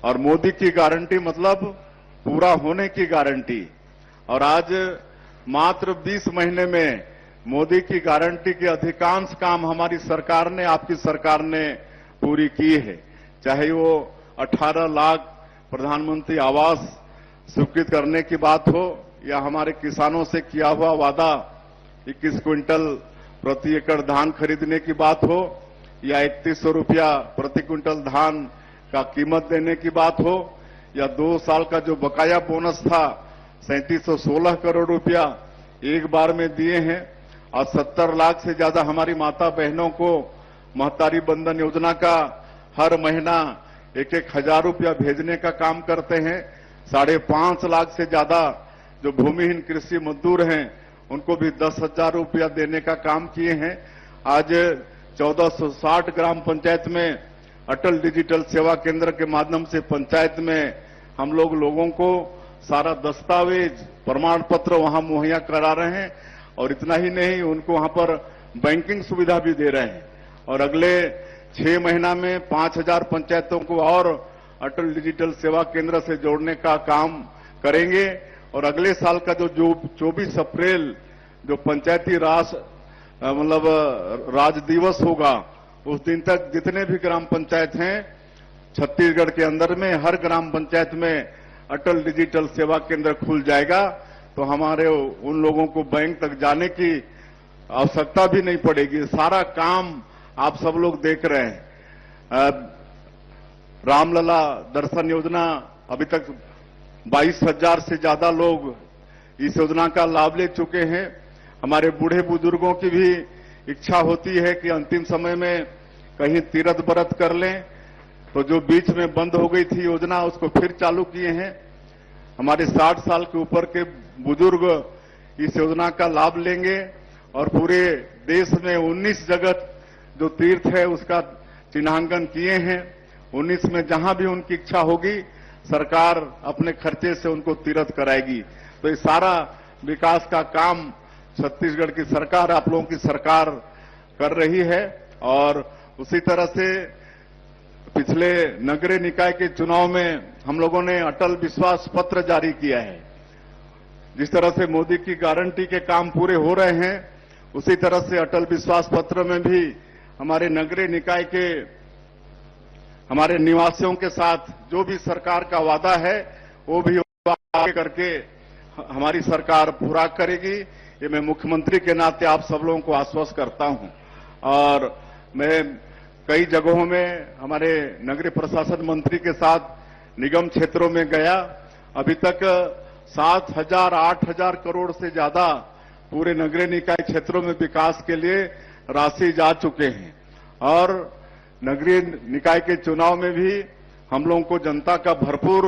और मोदी की गारंटी मतलब पूरा होने की गारंटी। और आज मात्र 20 महीने में मोदी की गारंटी के अधिकांश काम हमारी सरकार ने, आपकी सरकार ने पूरी की है। चाहे वो 18 लाख प्रधानमंत्री आवास स्वीकृत करने की बात हो, या हमारे किसानों से किया हुआ वादा 21 क्विंटल प्रति एकड़ धान खरीदने की बात हो, या 3100 रुपया प्रति क्विंटल धान का कीमत देने की बात हो, या 2 साल का जो बकाया बोनस था 3716 करोड़ रुपया एक बार में दिए हैं। और 70 लाख से ज्यादा हमारी माता बहनों को महतारी बंधन योजना का हर महीना 1-1 हजार रुपया भेजने का काम करते हैं। 5.5 लाख से ज्यादा जो भूमिहीन कृषि मजदूर हैं उनको भी 10,000 रुपया देने का काम किए हैं। आज 1460 ग्राम पंचायत में अटल डिजिटल सेवा केंद्र के माध्यम से पंचायत में हम लोगों को सारा दस्तावेज, प्रमाण पत्र वहां मुहैया करा रहे हैं। और इतना ही नहीं, उनको वहां पर बैंकिंग सुविधा भी दे रहे हैं। और अगले 6 महीना में 5000 पंचायतों को और अटल डिजिटल सेवा केंद्र से जोड़ने का काम करेंगे। और अगले साल का जो 24 अप्रैल जो पंचायती राज राज दिवस होगा, उस दिन तक जितने भी ग्राम पंचायत हैं छत्तीसगढ़ के अंदर में, हर ग्राम पंचायत में अटल डिजिटल सेवा केंद्र खुल जाएगा। तो हमारे उन लोगों को बैंक तक जाने की आवश्यकता भी नहीं पड़ेगी। सारा काम आप सब लोग देख रहे हैं। रामलला दर्शन योजना, अभी तक 22,000 से ज्यादा लोग इस योजना का लाभ ले चुके हैं। हमारे बूढ़े बुजुर्गों की भी इच्छा होती है कि अंतिम समय में कहीं तीर्थ व्रत कर लें, तो जो बीच में बंद हो गई थी योजना उसको फिर चालू किए हैं। हमारे 60 साल के ऊपर के बुजुर्ग इस योजना का लाभ लेंगे। और पूरे देश में 19 जगह जो तीर्थ है उसका चिन्हांकन किए हैं। 19 में जहां भी उनकी इच्छा होगी सरकार अपने खर्चे से उनको तीर्थ कराएगी। तो ये सारा विकास का काम छत्तीसगढ़ की सरकार, आप लोगों की सरकार कर रही है। और उसी तरह से पिछले नगरीय निकाय के चुनाव में हम लोगों ने अटल विश्वास पत्र जारी किया है। जिस तरह से मोदी की गारंटी के काम पूरे हो रहे हैं, उसी तरह से अटल विश्वास पत्र में भी हमारे नगरीय निकाय के हमारे निवासियों के साथ जो भी सरकार का वादा है वो भी वादा करके हमारी सरकार पूरा करेगी। ये मैं मुख्यमंत्री के नाते आप सब लोगों को आश्वस्त करता हूं। और मैं कई जगहों में हमारे नगरीय प्रशासन मंत्री के साथ निगम क्षेत्रों में गया। अभी तक 7,000 8,000 करोड़ से ज्यादा पूरे नगरीय निकाय क्षेत्रों में विकास के लिए राशि जा चुके हैं। और नगरीय निकाय के चुनाव में भी हम लोगों को जनता का भरपूर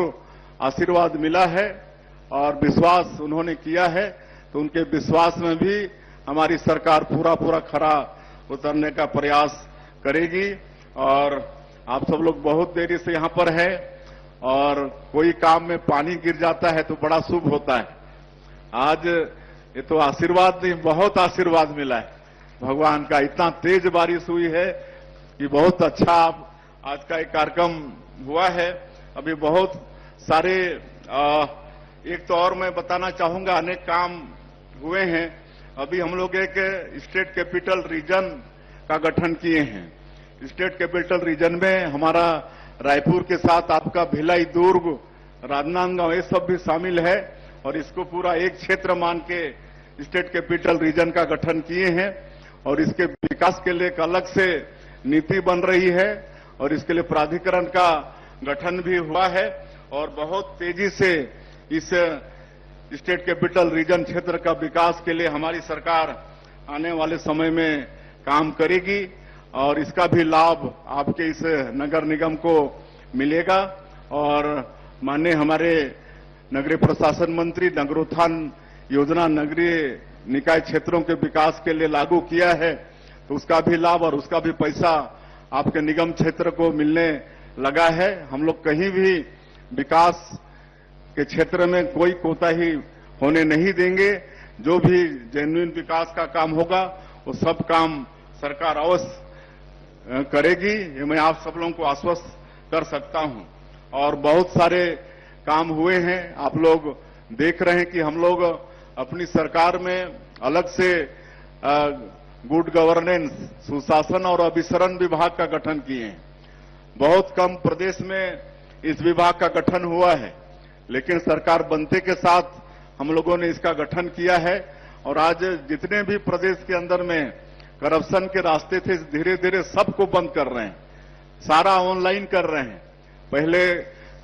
आशीर्वाद मिला है और विश्वास उन्होंने किया है। तो उनके विश्वास में भी हमारी सरकार पूरा खरा उतरने का प्रयास करेगी। और आप सब लोग बहुत देरी से यहां पर है, और कोई काम में पानी गिर जाता है तो बड़ा शुभ होता है। आज ये तो आशीर्वाद नहीं, बहुत आशीर्वाद मिला है भगवान का। इतना तेज बारिश हुई है कि बहुत अच्छा आज का एक कार्यक्रम हुआ है। अभी बहुत सारे एक तो और मैं बताना चाहूंगा, अनेक काम हुए हैं। अभी हम लोग एक स्टेट कैपिटल रीजन का गठन किए हैं। स्टेट कैपिटल रीजन में हमारा रायपुर के साथ आपका भिलाई, दुर्ग, राजनांदगांव ये सब भी शामिल है। और इसको पूरा एक क्षेत्र मान के स्टेट कैपिटल रीजन का गठन किए हैं। और इसके विकास के लिए एक अलग से नीति बन रही है, और इसके लिए प्राधिकरण का गठन भी हुआ है। और बहुत तेजी से इस स्टेट कैपिटल रीजन क्षेत्र का विकास के लिए हमारी सरकार आने वाले समय में काम करेगी। और इसका भी लाभ आपके इस नगर निगम को मिलेगा। और माननीय हमारे नगरीय प्रशासन मंत्री नगरोत्थान योजना नगरीय निकाय क्षेत्रों के विकास के लिए लागू किया है, तो उसका भी लाभ और उसका भी पैसा आपके निगम क्षेत्र को मिलने लगा है। हम लोग कहीं भी विकास के क्षेत्र में कोई कोताही होने नहीं देंगे। जो भी जेन्युइन विकास का काम होगा वो सब काम सरकार अवश्य करेगी, ये मैं आप सब लोगों को आश्वस्त कर सकता हूं। और बहुत सारे काम हुए हैं, आप लोग देख रहे हैं कि हम लोग अपनी सरकार में अलग से गुड गवर्नेंस, सुशासन और अभिसरण विभाग का गठन किए हैं। बहुत कम प्रदेश में इस विभाग का गठन हुआ है, लेकिन सरकार बनते के साथ हम लोगों ने इसका गठन किया है। और आज जितने भी प्रदेश के अंदर में करप्शन के रास्ते थे, धीरे धीरे सबको बंद कर रहे हैं, सारा ऑनलाइन कर रहे हैं। पहले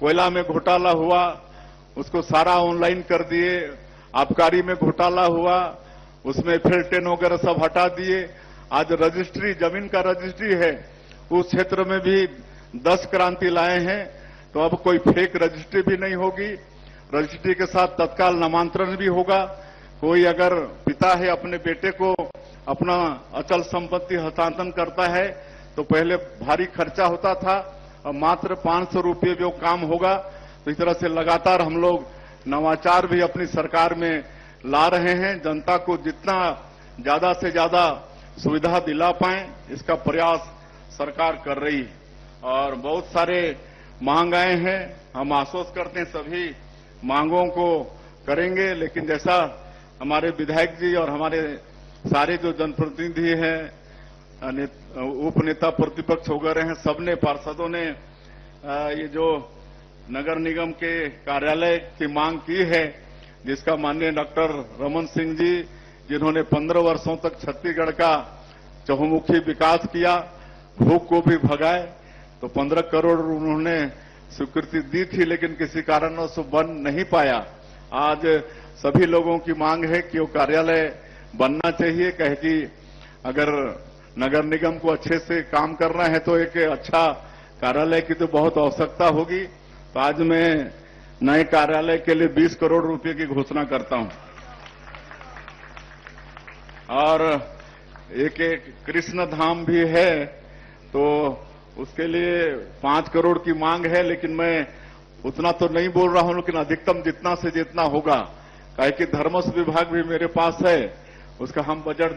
कोयला में घोटाला हुआ, उसको सारा ऑनलाइन कर दिए। आबकारी में घोटाला हुआ, उसमें फिर टेन वगैरह सब हटा दिए। आज रजिस्ट्री, जमीन का रजिस्ट्री है, उस क्षेत्र में भी 10 क्रांति लाए हैं। तो अब कोई फेक रजिस्ट्री भी नहीं होगी, रजिस्ट्री के साथ तत्काल नामांतरण भी होगा। कोई अगर पिता है अपने बेटे को अपना अचल संपत्ति हस्तांतरण करता है तो पहले भारी खर्चा होता था, अब मात्र 500 रुपये वो काम होगा। तो इस तरह से लगातार हम लोग नवाचार भी अपनी सरकार में ला रहे हैं। जनता को जितना ज्यादा से ज्यादा सुविधा दिला पाएं, इसका प्रयास सरकार कर रही है। और बहुत सारे मांग आए हैं, हम आश्वस्त करते हैं सभी मांगों को करेंगे। लेकिन जैसा हमारे विधायक जी और हमारे सारे जो जनप्रतिनिधि हैं, उप नेता प्रतिपक्ष वगैरह हैं, सबने, पार्षदों ने ये जो नगर निगम के कार्यालय की मांग की है, जिसका माननीय डॉक्टर रमन सिंह जी, जिन्होंने 15 वर्षों तक छत्तीसगढ़ का चहुमुखी विकास किया, भूख को भी भगाए, तो 15 करोड़ उन्होंने स्वीकृति दी थी, लेकिन किसी कारणवश बन नहीं पाया। आज सभी लोगों की मांग है कि वो कार्यालय बनना चाहिए, कहे कि अगर नगर निगम को अच्छे से काम करना है तो एक अच्छा कार्यालय की तो बहुत आवश्यकता होगी। तो आज मैं नए कार्यालय के लिए 20 करोड़ रुपए की घोषणा करता हूं। और एक कृष्ण धाम भी है, तो उसके लिए 5 करोड़ की मांग है, लेकिन मैं उतना तो नहीं बोल रहा हूं, लेकिन अधिकतम जितना से जितना होगा, काहे कि धर्मस्व विभाग भी मेरे पास है, उसका हम बजट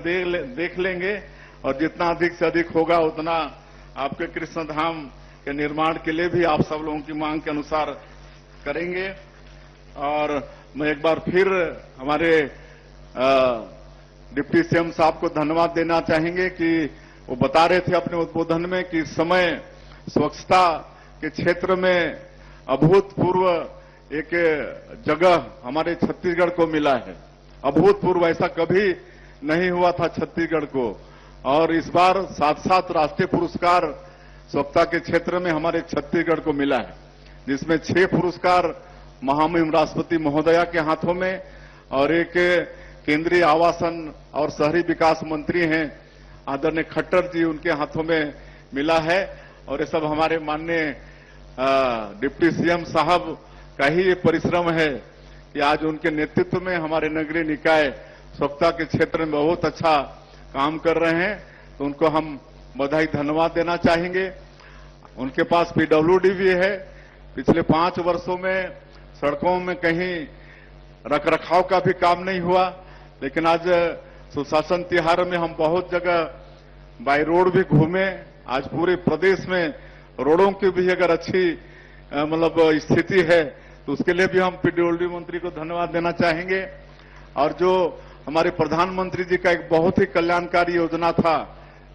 देख लेंगे और जितना अधिक से अधिक होगा उतना आपके कृष्ण धाम के निर्माण के लिए भी आप सब लोगों की मांग के अनुसार करेंगे। और मैं एक बार फिर हमारे डिप्टी सीएम साहब को धन्यवाद देना चाहेंगे कि वो बता रहे थे अपने उद्बोधन में कि इस समय स्वच्छता के क्षेत्र में अभूतपूर्व एक जगह हमारे छत्तीसगढ़ को मिला है। अभूतपूर्व, ऐसा कभी नहीं हुआ था छत्तीसगढ़ को। और इस बार 7 राष्ट्रीय पुरस्कार स्वच्छता के क्षेत्र में हमारे छत्तीसगढ़ को मिला है, जिसमें 6 पुरस्कार महामहिम राष्ट्रपति महोदया के हाथों में और एक केंद्रीय आवासन और शहरी विकास मंत्री हैं आदरणीय खट्टर जी, उनके हाथों में मिला है। और ये सब हमारे माननीय डिप्टी सीएम साहब का ही ये परिश्रम है कि आज उनके नेतृत्व में हमारे नगरीय निकाय स्वच्छता के क्षेत्र में बहुत अच्छा काम कर रहे हैं। तो उनको हम बधाई, धन्यवाद देना चाहेंगे। उनके पास पीडब्ल्यूडी भी है। पिछले 5 वर्षों में सड़कों में कहीं रखरखाव का भी काम नहीं हुआ, लेकिन आज सुशासन तिहार में हम बहुत जगह बाय रोड भी घूमे। आज पूरे प्रदेश में रोडों की भी अगर अच्छी मतलब स्थिति है तो उसके लिए भी हम पीडब्ल्यूडी मंत्री को धन्यवाद देना चाहेंगे। और जो हमारे प्रधानमंत्री जी का एक बहुत ही कल्याणकारी योजना था,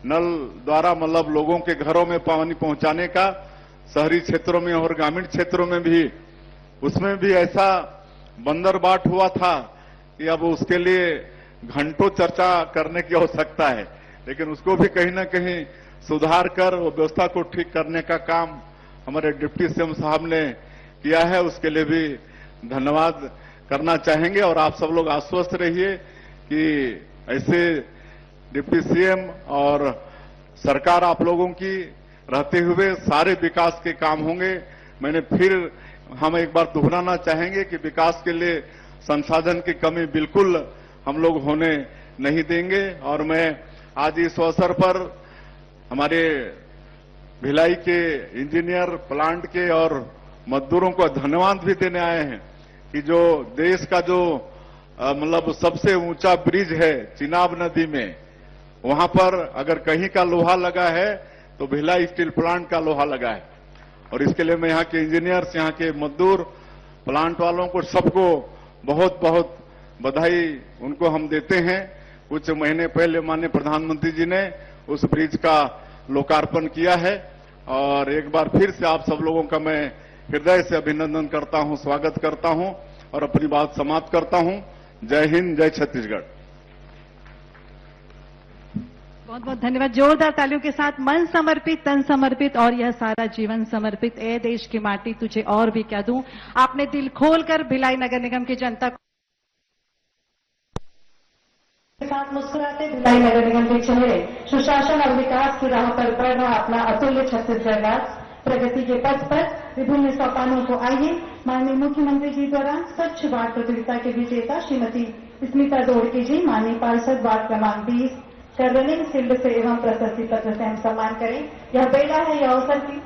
नल द्वारा मतलब लोगों के घरों में पानी पहुंचाने का, शहरी क्षेत्रों में और ग्रामीण क्षेत्रों में भी, उसमें भी ऐसा बंदरबाट हुआ था कि अब उसके लिए घंटों चर्चा करने की आवश्यकता है, लेकिन उसको भी कहीं ना कहीं सुधार कर वो व्यवस्था को ठीक करने का काम हमारे डिप्टी सीएम साहब ने किया है। उसके लिए भी धन्यवाद करना चाहेंगे। और आप सब लोग आश्वस्त रहिए कि ऐसे डिप्टी सीएम और सरकार आप लोगों की रहते हुए सारे विकास के काम होंगे। हम एक बार दोहराना चाहेंगे कि विकास के लिए संसाधन की कमी बिल्कुल हम लोग होने नहीं देंगे। और मैं आज इस अवसर पर हमारे भिलाई के इंजीनियर, प्लांट के और मजदूरों को धन्यवाद भी देने आए हैं कि जो देश का जो मतलब सबसे ऊंचा ब्रिज है चिनाब नदी में, वहां पर अगर कहीं का लोहा लगा है तो भिलाई स्टील प्लांट का लोहा लगा है। और इसके लिए मैं यहाँ के इंजीनियर्स, यहाँ के मजदूर, प्लांट वालों को सबको बहुत बहुत बधाई उनको हम देते हैं। कुछ महीने पहले माननीय प्रधानमंत्री जी ने उस ब्रिज का लोकार्पण किया है और एक बार फिर से आप सब लोगों का मैं हृदय से अभिनंदन करता हूं, स्वागत करता हूं और अपनी बात समाप्त करता हूं। जय हिंद, जय छत्तीसगढ़। बहुत बहुत धन्यवाद। जोरदार तालियों के साथ मन समर्पित, तन समर्पित और यह सारा जीवन समर्पित। ए देश की माटी तुझे और भी क्या दूं। आपने दिल खोलकर भिलाई नगर निगम की जनता के साथ मुस्कुराते भिलाई नगर निगम के चेहरे सुशासन और विकास की राह पर बढ़ रहा अपना अतुल्य छत्तीसगढ़ राज्य प्रगति के पथ पर विभिन्न सोपानों को आइए माननीय मुख्यमंत्री जी द्वारा स्वच्छ वार्ड प्रतियोगिता के विजेता श्रीमती स्मिता दोड़के जी, माननीय पार्षद वार्ड क्रमांक 20 कर्रलिंग फील्ड से एवं प्रशस्ति पत्र से हम सम्मान करें। यह बेला है, यह अवसर की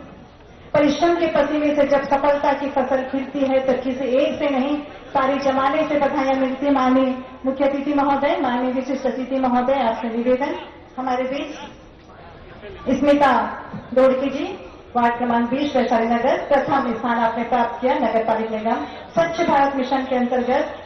परिश्रम के पसीने से जब सफलता की फसल खिलती है तो किसी एक से नहीं सारे जमाने से बधाइयां मिलती। माननीय मुख्य अतिथि महोदय, माननीय विशिष्ट अतिथि महोदय, आपसे निवेदन, हमारे बीच स्मिता दोड़के जी, वार्ड क्रमांक 20 वैशाली नगर, प्रथम स्थान आपने प्राप्त किया नगर पालिका निगम स्वच्छ भारत मिशन के अंतर्गत।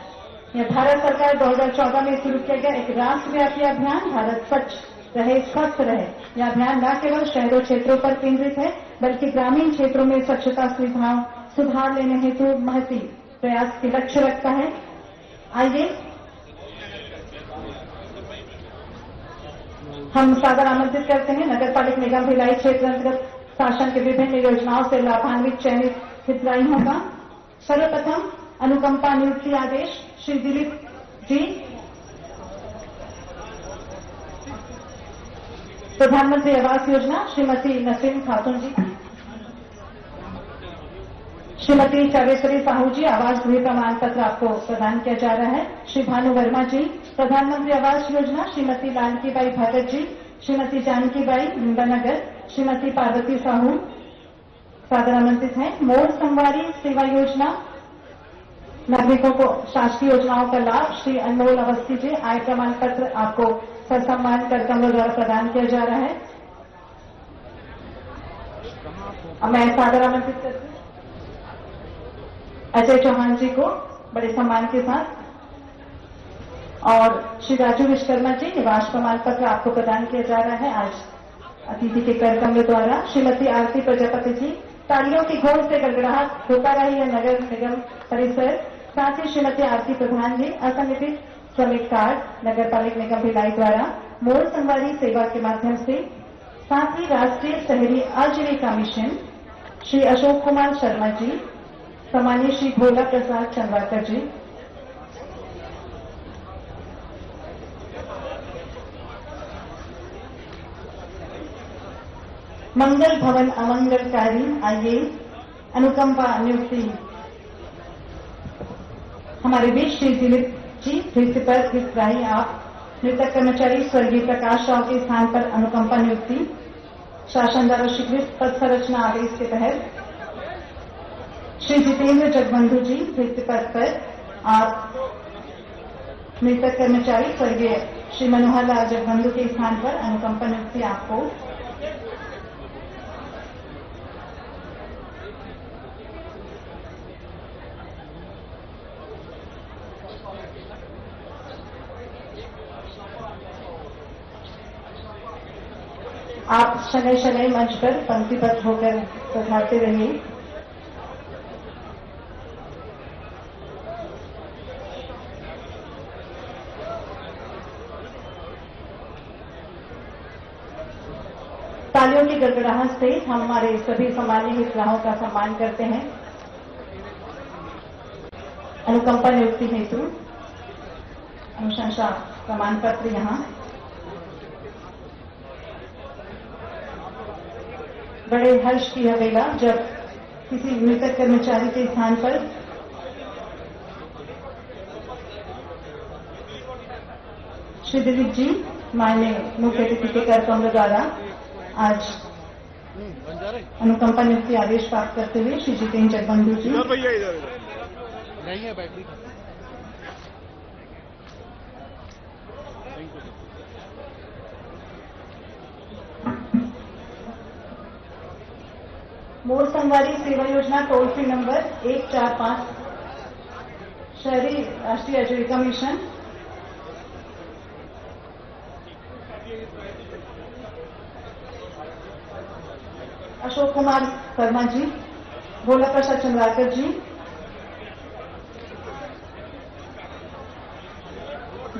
यह भारत सरकार 2014 में शुरू किया गया एक राष्ट्रव्यापी अभियान भारत स्वच्छ रहे स्वस्थ रहे। यह अभियान न केवल शहरों क्षेत्रों पर केंद्रित है बल्कि ग्रामीण क्षेत्रों में स्वच्छता सुविधाओं सुधार लेने हेतु महती प्रयास के लक्ष्य रखता है। आइए हम सादर आमंत्रित करते हैं नगर पालिका निगम भिलाई क्षेत्र अंतर्गत शासन के विभिन्न योजनाओं से लाभान्वित चयनित हितग्राहियों का। सर्वप्रथम अनुकंपा नियुक्ति आदेश श्री दिलीप जी, प्रधानमंत्री आवास योजना श्रीमती नसीम खातून जी, श्रीमती चावेश्वरी साहू जी, आवास गृह प्रमाण पत्र आपको प्रदान किया जा रहा है। श्री भानु वर्मा जी, प्रधानमंत्री आवास योजना श्रीमती लालकीबाई भगत जी, श्रीमती जानकीबाई मुंडानगर, श्रीमती पार्वती साहू सादर आमंत्रित हैं। मोड़ संगवारी सेवा योजना नागरिकों को शासकीय योजनाओं का लाभ श्री अनमोल अवस्थी जी, आय प्रमाण पत्र आपको सम्मान कर कमलों द्वारा प्रदान किया जा रहा है। अब मैं सादर आमंत्रित करती हूं अजय चौहान जी को बड़े सम्मान के साथ और श्री राजू विश्वकर्मा जी, निवास प्रमाण पत्र आपको प्रदान किया जा रहा है आज अतिथि के कर कमलों द्वारा। श्रीमती आरती प्रजापति जी, तालियों की घोर से गड़गड़ाहट होता रही है नगर निगम परिसर। साथ ही श्रीमती आरती प्रधान जी, असंगठित श्रमिक कार्ड नगर पालिका निगम भिलाई द्वारा मोड़ संगवारी सेवा के माध्यम से। साथ ही राष्ट्रीय शहरी आजीविका मिशन श्री अशोक कुमार शर्मा जी, सम्मानीय श्री भोला प्रसाद चंद्राकर जी, मंगल भवन अमंगलकारी आइए अनुकंपा नियुक्ति हमारे बीच श्री दिलीप जी, प्रिंसिपल हितग्राही आप, मृतक कर्मचारी स्वर्गीय प्रकाश राव के स्थान पर अनुकंपा नियुक्ति शासन द्वारा स्वीकृत पद संरचना आदेश के तहत। श्री जितेंद्र जगबंधु जी, प्रिंसिपल पर आप, मृतक कर्मचारी स्वर्गीय श्री मनोहर लाल जगबंधु के स्थान पर अनुकंपा नियुक्ति आपको। आप शनै शनै मंच पर पंक्तिबद्ध होकर पधारते रहिए। तालियों की गड़गड़ाहट से हम हमारे सभी सम्मानीय हितग्राहियों का सम्मान करते हैं। अनुकंपा नियुक्ति हेतु अनुशंसा प्रमाण पत्र यहाँ बड़े हर्ष की यह वेला जब किसी मृतक कर्मचारी के स्थान पर श्री दिलीप जी माननीय मुख्य अतिथि के कार्यक्रम द्वारा आज अनुकंपा नियुक्ति आदेश प्राप्त करते हुए श्री जितेंद्र जगबंधु जी नहीं है बैटरी। मोर संगवारी सेवा योजना टोल फ्री नंबर 145 शहरी राष्ट्रीय आजीविका मिशन अशोक कुमार शर्मा जी, भोला प्रसाद चंद्राकर जी,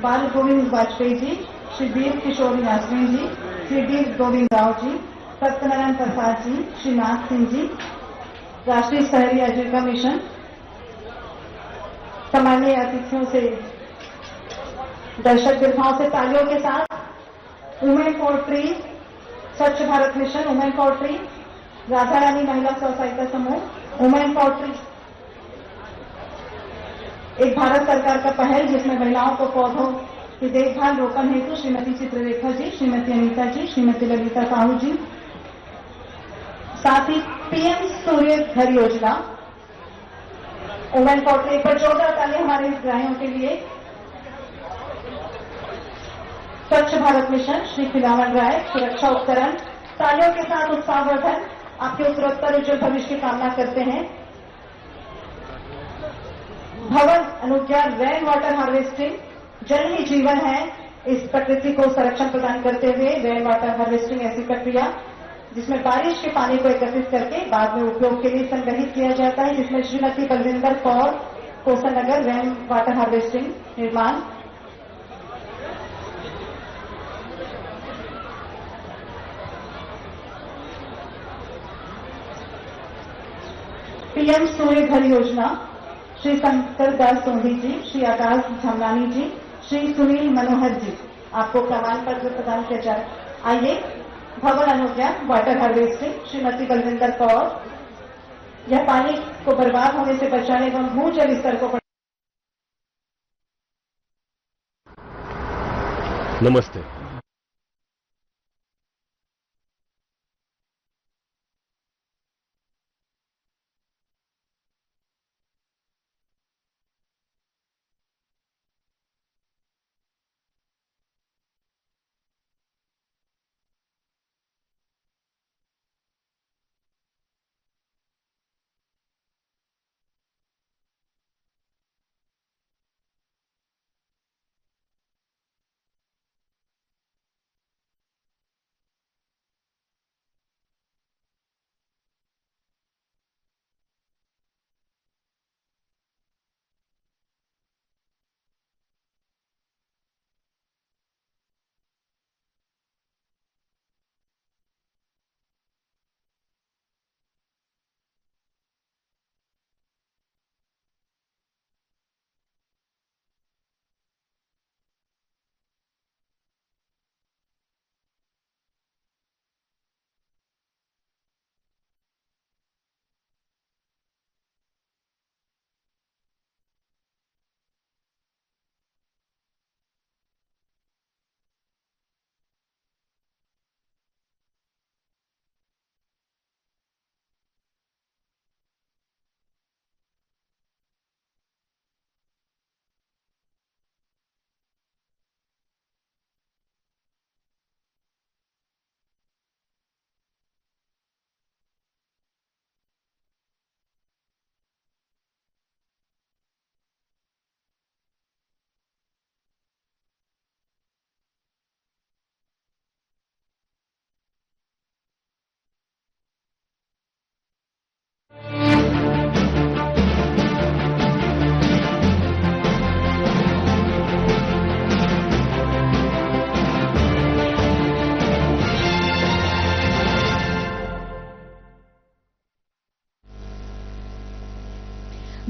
बाल गोविंद वाजपेयी जी, श्री वीर किशोरी नासरी जी, श्री वीर गोविंद राव जी, सत्यनारायण प्रसाद जी, श्री नाथ सिंह जी, राष्ट्रीय शहरी आजीविका मिशन। सम्मानीय अतिथियों से दर्शक दीर्घाओं से तालियों के साथ women for tree, Swachh Bharat mission, women for tree, Radha Rani महिला स्व सहायता समूह, वुमेन फॉर ट्री एक भारत सरकार का पहल जिसमें महिलाओं को पौधों की देखभाल रोपण हेतु श्रीमती चित्ररेखा जी, श्रीमती अनीता जी, श्रीमती ललिता साहू जी, साथ ही पीएम सूर्य घर योजना, वुमेन फॉर ट्री पर जोरदार ताली हमारे हितग्राहियों के लिए। स्वच्छ भारत मिशन, श्री खिलावन राय, सुरक्षा उपकरण, तालियों के साथ उत्साहवर्धन, आपके उत्तरोत्तर उज्जवल भविष्य की कामना करते हैं। भवन अनुज्ञा रेन वाटर हार्वेस्टिंग, जल ही जीवन है, इस प्रकृति को संरक्षण प्रदान करते हुए रेन वाटर हार्वेस्टिंग ऐसी प्रक्रिया जिसमें बारिश के पानी को एकत्रित करके बाद में उपयोग के लिए संग्रहित किया जाता है, जिसमें श्रीमती बलविंदर कौर, कोसन नगर, रेन वाटर हार्वेस्टिंग निर्माण। पीएम सूर्य घर योजना, श्री शंकर दास सोंधी जी, श्री आकाश झमलानी जी, श्री सुनील मनोहर जी, आपको प्रमाण पत्र प्रदान किया जाए। आइए, भवन अनुज्ञा वाटर हार्वेस्टिंग, श्रीमती बलविंदर कौर, यह पानी को बर्बाद होने से बचाने एवं भूजल स्तर को नमस्ते।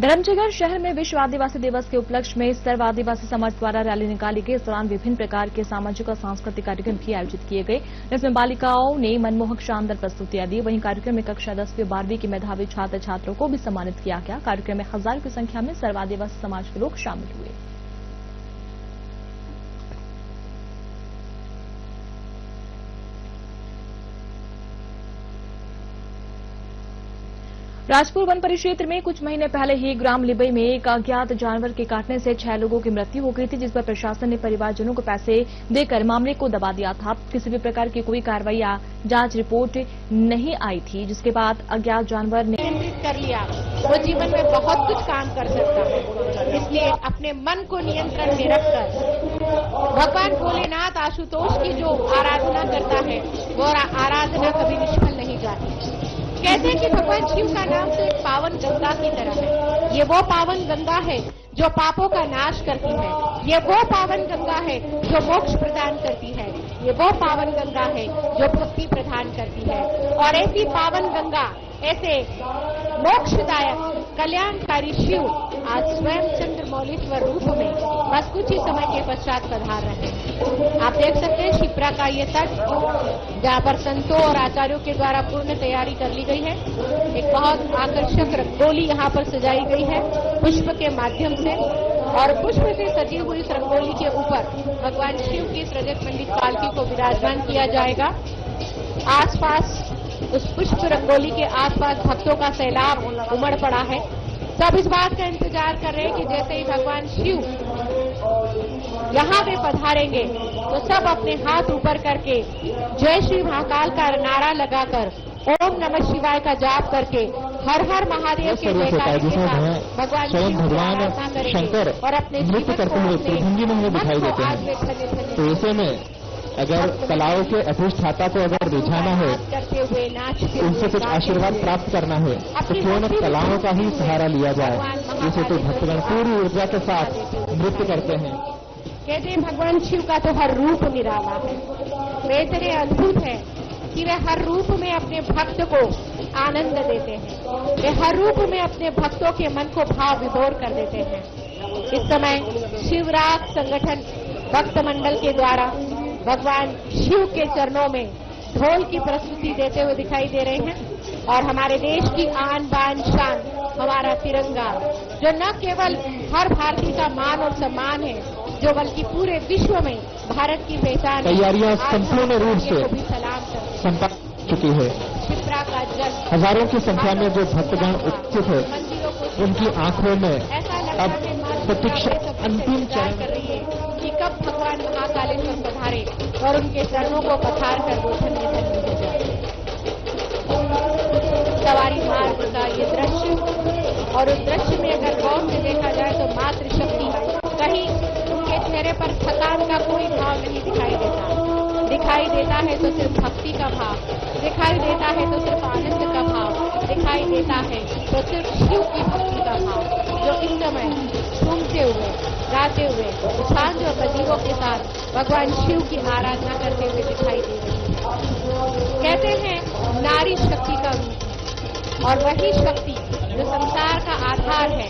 धर्मजयगढ़ शहर में विश्व आदिवासी दिवस के उपलक्ष्य में सर्व आदिवासी समाज द्वारा रैली निकाली गई। इस दौरान विभिन्न प्रकार के सामाजिक और सांस्कृतिक कार्यक्रम भी आयोजित किए गए, जिसमें बालिकाओं ने मनमोहक शानदार प्रस्तुतियां दी। वहीं कार्यक्रम में कक्षा 10वीं और 12वीं के मेधावी छात्र छात्रों को भी सम्मानित किया गया। कार्यक्रम में हजारों की संख्या में सर्व आदिवासी समाज के लोग शामिल हुए। राजपुर वन परिक्षेत्र में कुछ महीने पहले ही ग्राम लिबई में एक अज्ञात जानवर के काटने से 6 लोगों की मृत्यु हो गई थी, जिस पर प्रशासन ने परिवारजनों को पैसे देकर मामले को दबा दिया था। किसी भी प्रकार की कोई कार्रवाई या जांच रिपोर्ट नहीं आई थी, जिसके बाद अज्ञात जानवर ने नियंत्रित कर लिया। वो जीवन में बहुत कुछ काम कर सकता है, इसलिए अपने मन को नियंत्रण में रखकर भगवान भोलेनाथ आशुतोष की जो आराधना करता है वो आराधना कभी निष्फल नहीं जाती। कहते हैं कि भगवान शिव का नाम तो एक पावन गंगा की तरह है। ये वो पावन गंगा है जो पापों का नाश करती है। ये वो पावन गंगा है जो मोक्ष प्रदान करती है। ये वो पावन गंगा है जो भक्ति प्रदान करती है। और ऐसी पावन गंगा, ऐसे मोक्षदायक कल्याणकारी शिव आज स्वयं चंद्रमौलीश्वर रूप में बस कुछ ही समय के पश्चात पधार रहे हैं। आप देख सकते हैं शिप्रा का ये तट, जहाँ पर संतों और आचार्यों के द्वारा पूर्ण तैयारी कर ली गई है। एक बहुत आकर्षक रंगोली यहाँ पर सजाई गई है पुष्प के माध्यम से, और पुष्प से सजी हुई इस रंगोली के ऊपर भगवान शिव की रजत मंडित पालकी को विराजमान किया जाएगा। आसपास उस पुष्प रंगोली के आसपास भक्तों का सैलाब उमड़ पड़ा है। सब इस बात का इंतजार कर रहे हैं कि जैसे ही भगवान शिव यहाँ पे पधारेंगे तो सब अपने हाथ ऊपर करके जय श्री महाकाल का नारा लगाकर ओम नमः शिवाय का जाप करके हर हर महादेव के जयकारे के साथ भगवान शिव की आराधना करेंगे और अपने नृत्य करते हुए त्रिभंगी में दिखाई देते हैं। तो ऐसे में अगर कलाओं के अधिष्ठाता को अगर रिझाना है, उनसे कुछ आशीर्वाद प्राप्त करना है, तो क्यों न कलाओं का ही सहारा लिया जाए। इसे तो भक्तगण पूरी ऊर्जा के साथ नृत्य करते हैं। कहते हैं भगवान शिव का तो हर रूप निराला है, वे इतने अद्भुत है कि वे हर रूप में अपने भक्त को आनंद देते हैं। वे हर रूप में अपने भक्तों के मन को भाव विभोर कर देते हैं। इस समय शिवराग संगठन भक्त मंडल के द्वारा भगवान शिव के चरणों में ढोल की प्रस्तुति देते हुए दिखाई दे रहे हैं। और हमारे देश की आन बान शान हमारा तिरंगा, जो न केवल हर भारतीय का मान और सम्मान है, जो बल्कि पूरे विश्व में भारत की पहचान, तैयारियां संपूर्ण रूप से भी सलाम संपन्न चुकी है। शिप्रा का जल हजारों की संख्या में जो भक्तगण उपस्थित है, उनकी आंखों में अब प्रतीक्षा अंतिम चरण कर रही है कि कब भगवान महाकालेश्वर पधारे और उनके चरणों को पधार कर वो धन्य धन्य हो जाए। सवारी मार्ग का ये दृश्य, और उस दृश्य में अगर गौर से देखा जाए तो मातृशक्ति, कहीं उनके चेहरे पर थकान का कोई भाव नहीं दिखाई देता। दिखाई देता है तो सिर्फ भक्ति का भाव, दिखाई देता है तो सिर्फ आनंद का भाव, दिखाई देता है तो सिर्फ शिव की भक्ति का भाव, जो इस समय झूमते हुए, गाते हुए, छांद और बजीरों के साथ भगवान शिव की आराधना करते हुए दिखाई दे रही है। कहते हैं नारी शक्ति का रूप, और वही शक्ति जो संसार का आधार है,